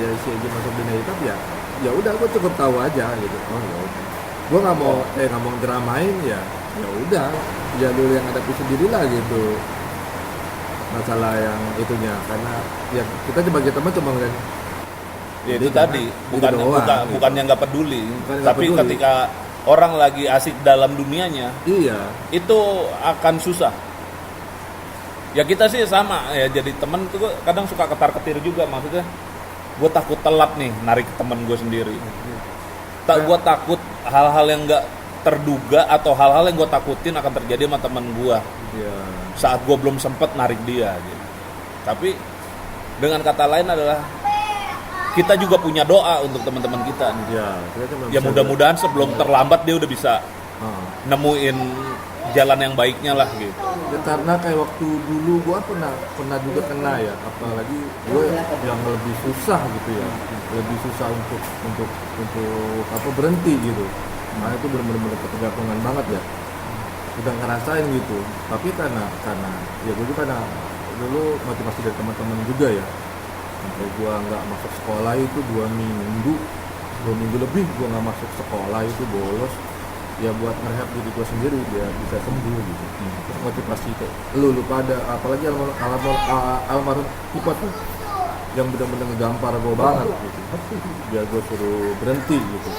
ya si Egy masuk dunia hitam ya udah gue cukup tahu aja gitu. Oh ya udah. gue nggak mau dramain ya udah ya dulu yang hadapi sendiri lah gitu masalah yang itunya, karena ya kita sebagai teman cuma ngeliat Ya itu Jadi tadi, karena gitu doang, gitu. bukan yang nggak peduli, Bukan yang nggak tapi peduli. ketika orang lagi asik dalam dunianya, iya itu akan susah. Ya kita sih sama ya, jadi temen tuh gua kadang suka ketar-ketir juga, maksudnya gue takut telat nih narik temen gue sendiri. Gue takut hal-hal yang nggak terduga atau hal-hal yang gue takutin akan terjadi sama temen gue iya saat gue belum sempet narik dia gitu. Tapi dengan kata lain adalah kita juga punya doa untuk teman-teman kita nih. iya kita cuma Ya bisa mudah-mudahan sebelum terlambat dia udah bisa Ah. nemuin jalan yang baiknya lah gitu. Ya, karena kayak waktu dulu gua pernah juga kena ya, apalagi gue yang lebih susah gitu ya, lebih susah untuk apa berhenti gitu. Nah itu benar-benar ketergantungan banget ya, udah ngerasain gitu. Tapi karena ya gue juga karena dulu motivasi dari teman-teman juga ya, sampai gua nggak masuk sekolah itu 2 minggu lebih gua nggak masuk sekolah itu, bolos ya buat ngerehab diri gue sendiri biar bisa sembuh gitu. Terus motivasi kayak lu pada apalagi almarhum Kipot tuh yang benar-benar ngegampar gue banget gitu, biar gue suruh berhenti gitu.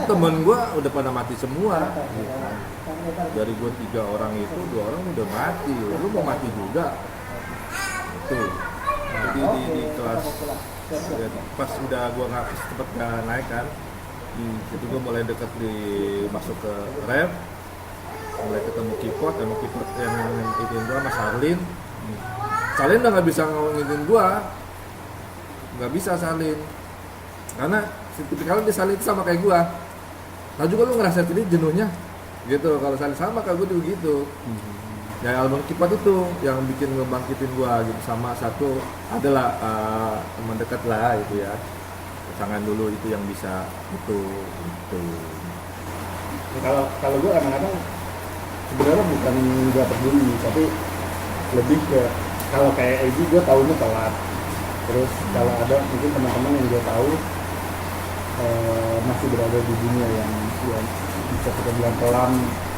Temen gue udah pada mati semua gitu. Dari gue 3 orang itu 2 orang udah mati, lu mau mati juga tuh. Jadi di kelas ya, pas udah gue nggak sempet naik kan, itu gue mulai deket masuk ke rep, mulai ketemu Kipot yang ngikutin gue sama Sarlin. Sarlin udah nggak bisa ngikutin gue, nggak bisa Sarlin, karena tipikalnya dia Sarlin sama kayak gue. Nah juga lu ngerasa sendiri jenuhnya, gitu. Kalau Sarlin sama kayak gue juga gitu. Ya album Kipot itu yang bikin ngebangkitin gue gitu, sama satu adalah teman dekat lah itu ya. Pasangan dulu itu yang bisa itu. Kalau gue kadang-kadang sebenarnya bukan nggak peduli, tapi lebih ke kalau kayak Egi gue tahunya telat. Terus kalau ada mungkin teman-teman yang gue tahu masih berada di dunia yang bisa kita bilang kelam,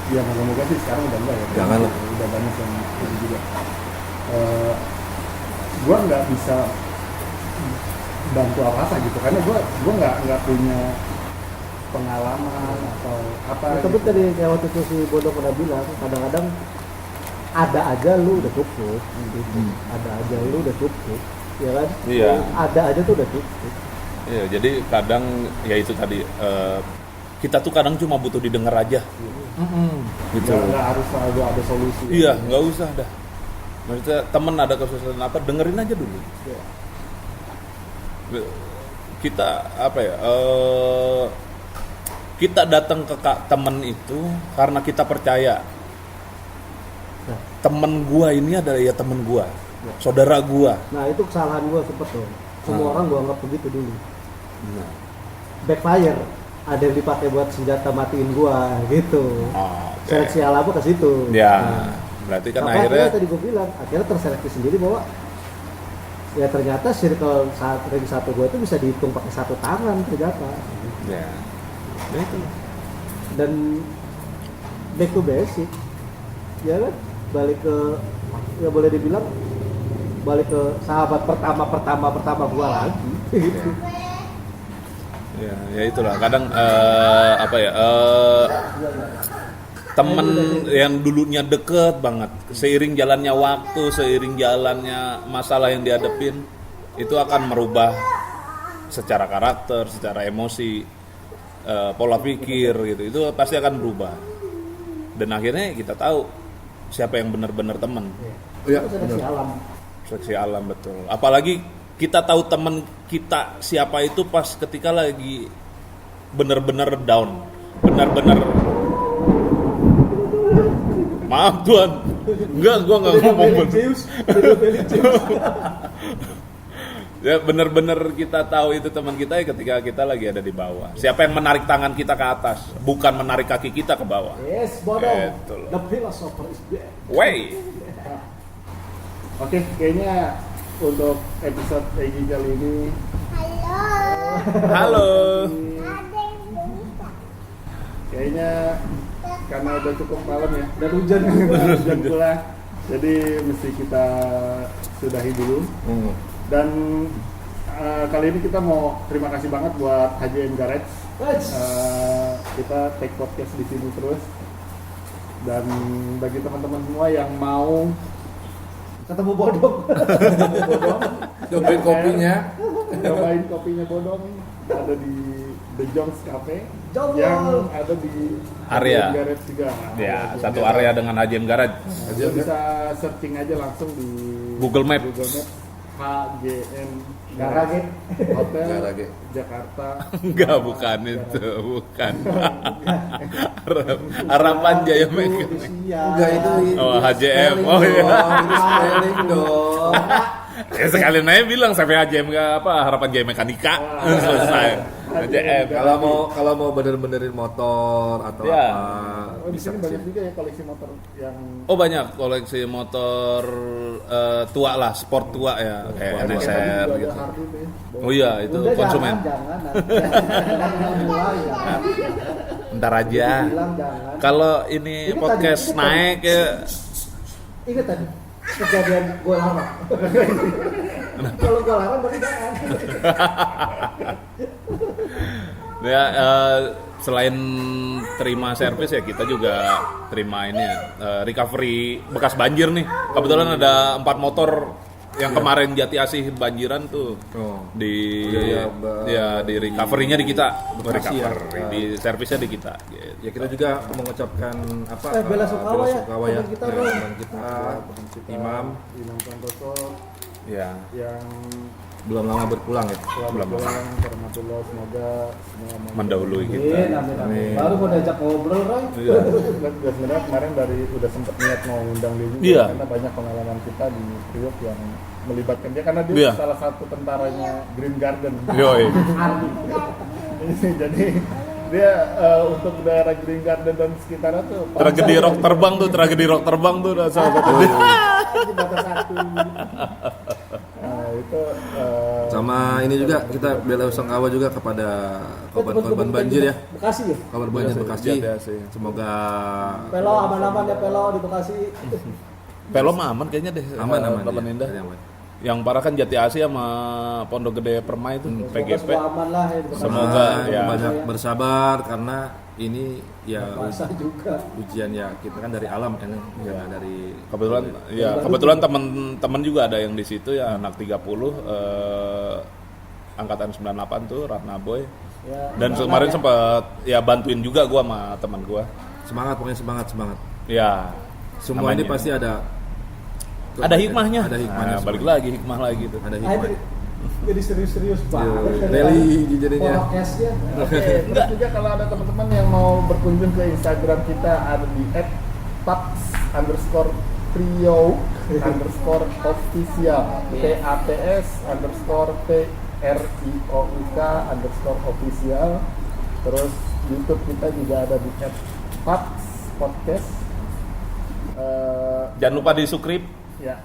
ya moga-moga sih sekarang udah enggak ya. Janganlah. Udah banyak yang itu juga. Gue nggak bisa bantu apa gitu, karena gue nggak punya pengalaman atau apa. Tapi tadi kayak waktu itu si Bodoh pernah bilang, kadang-kadang ada aja lu udah cukup, gitu. Ada aja lu udah cukup, ya kan? Iya. Ada aja tuh udah cukup. Iya, jadi kadang ya itu tadi kita tuh kadang cuma butuh didengar aja. Gitu. Nggak harus selalu ada solusi. Iya, nggak usah dah. Maksudnya temen ada kesusahan apa, dengerin aja dulu. Iya. Kita apa ya? Kita datang ke temen itu karena kita percaya temen gua ini adalah ya temen gua, saudara gua. Nah itu kesalahan gue sempet tuh. Semua orang gue anggap begitu dulu. Nah. Backfire, ada yang dipakai buat senjata matiin gue, gitu. Oh, oke. Seleksi alamnya ke situ. Ya, Nah, berarti kan makanya akhirnya tadi gue bilang, akhirnya terseleksi sendiri bahwa ya ternyata circle ring satu gue itu bisa dihitung pakai 1 tangan ternyata. ya. Ya itu. Dan back to basic, ya kan, balik ke, ya boleh dibilang balik ke sahabat pertama gua lagi gitu. Ya itulah kadang apa ya, temen yang dulunya deket banget, seiring jalannya waktu, seiring jalannya masalah yang dihadapin, itu akan merubah secara karakter, secara emosi, pola pikir gitu, itu pasti akan berubah. Dan akhirnya kita tahu siapa yang benar-benar teman. Iya, Seleksi benar. alam. Seleksi alam, betul. Apalagi kita tahu teman kita siapa itu pas ketika lagi benar-benar down, benar-benar. Maaf Tuhan, gua nggak ngomong ya benar-benar kita tahu itu teman kita ya ketika kita lagi ada di bawah. Siapa yang menarik tangan kita ke atas, bukan menarik kaki kita ke bawah. Yes, Bodoh. Gitu loh. The philosopher is back. Wey. Oke, kayaknya untuk episode Egi kali ini Halo. Halo. Ada yang kayaknya karena udah cukup malam ya. Dan hujan. Hujan pula. Jadi mesti kita sudahi dulu. Dan kali ini kita mau terima kasih banget buat HJM Garage. Kita take podcast di sini terus. Dan bagi teman-teman semua yang mau Ketemu bodong. Cobain kopinya. nyobain kopinya Bodong, ada di The Jones Cafe Jongol. yang ada di Area. HJM Garage juga. Ya, satu area dengan HJM Garage. Lo bisa searching aja langsung di Google Map. HJM Garage. Hotel Garage. Jakarta. Enggak, bukan itu, bukan. Harapan Jaya Mekanik. Enggak itu. Oh, HJM. Spelling Oh, iya. dong, itu spelling dong. Ya sekalian aja bilang sampai HJM nggak apa harapan Jaya Mekanika selesai. HJM. Kalau mau bener-benerin motor atau Ya. apa. Oh, di sini banyak juga ya koleksi motor yang Oh banyak koleksi motor tua lah, sport tua ya kayak tadi NSR juga gitu. ada Harley nih. Oh iya itu Udah, konsumen. Jangan mulai ya. Ntar aja. Bilang jangan. Kalau ini Ini podcast tadi- naik ya Ingat tadi kejadian gue larang. Kalau gue larang berarti jangan. ya selain terima servis ya kita juga terima ini ya, recovery bekas banjir nih. Kebetulan ada 4 motor yang kemarin Jati Asih banjiran tuh Oh. di Iya, ya di recovery-nya di kita, Bekasi ya. recover di servisnya di kita. Gitu. Ya kita juga mengucapkan apa? Bela Sungkawa ya, Sungkawa ya. teman kita, Ya, Bro. teman kita, Imam Imam Santoso Ya. yang belum lama berpulang ya. selamat pulang warahmatullahi, semoga semua Mendahului Amin, kita. amin, amin. Amin. Baru mau diajak ngobrol, Roy. Iya. Dan sebenarnya kemarin udah sempet niat mau undang dia juga Iya. karena banyak pengalaman kita di Priok yang melibatkan dia karena dia Iya. salah satu tentaranya Green Garden. Yoi. Jadi dia untuk daerah Green Garden dan sekitarnya tuh Tragedi rock terbang tuh udah salah satu. di batas satu. Nah, itu Sama ini juga kita bela sungkawa juga kepada korban-korban banjir ya. Bekasi ya. Korban banjir Bekasi. Jati Asih. Semoga Pelo aman-aman ya Pelo di Bekasi. Pelom aman kayaknya deh. aman. Kelapa ya. Indah. Aman. Yang parah kan Jati Asih sama Pondok Gede Permai itu Semoga PGP. semua aman lah ya di Bekasi. Semoga, ya. banyak bersabar karena ini ya Basah juga. ujian ya kita kan dari alam kan ya dari Kebetulan teman-teman juga ada yang di situ ya anak 30 angkatan 98 tuh Ratna Boy. Ya, Dan semangat kemarin ya. sempat ya bantuin juga gua sama teman gua. semangat pokoknya semangat. Ya. Semua ini namanya. pasti ada hikmahnya. Ada hikmahnya. Nah, balik semua. lagi hikmah lagi tuh. Ada Ah, hikmahnya. ini jadi serius-serius banget. Rally jadinya. Podcastnya. Oke, terus juga kalau ada teman-teman yang mau berkunjung ke Instagram kita ada di @paps_trio_official PATS_TRIOUK_official. Terus YouTube kita juga ada di @paps podcast. Jangan lupa di subscribe. Ya.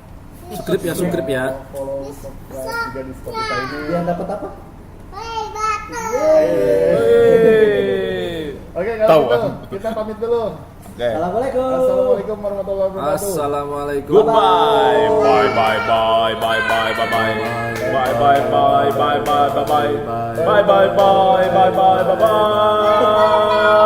Subscribe ya. Follow subscribe juga di Spotify ini. Yang dapat apa? Play button. Oke, Tahu kalau gitu kan? kita pamit dulu. Oke. Assalamualaikum. Assalamualaikum warahmatullahi wabarakatuh. Assalamualaikum. Goodbye. Bye bye bye bye bye bye bye. Bye bye bye bye bye bye bye. Bye bye bye bye bye bye bye.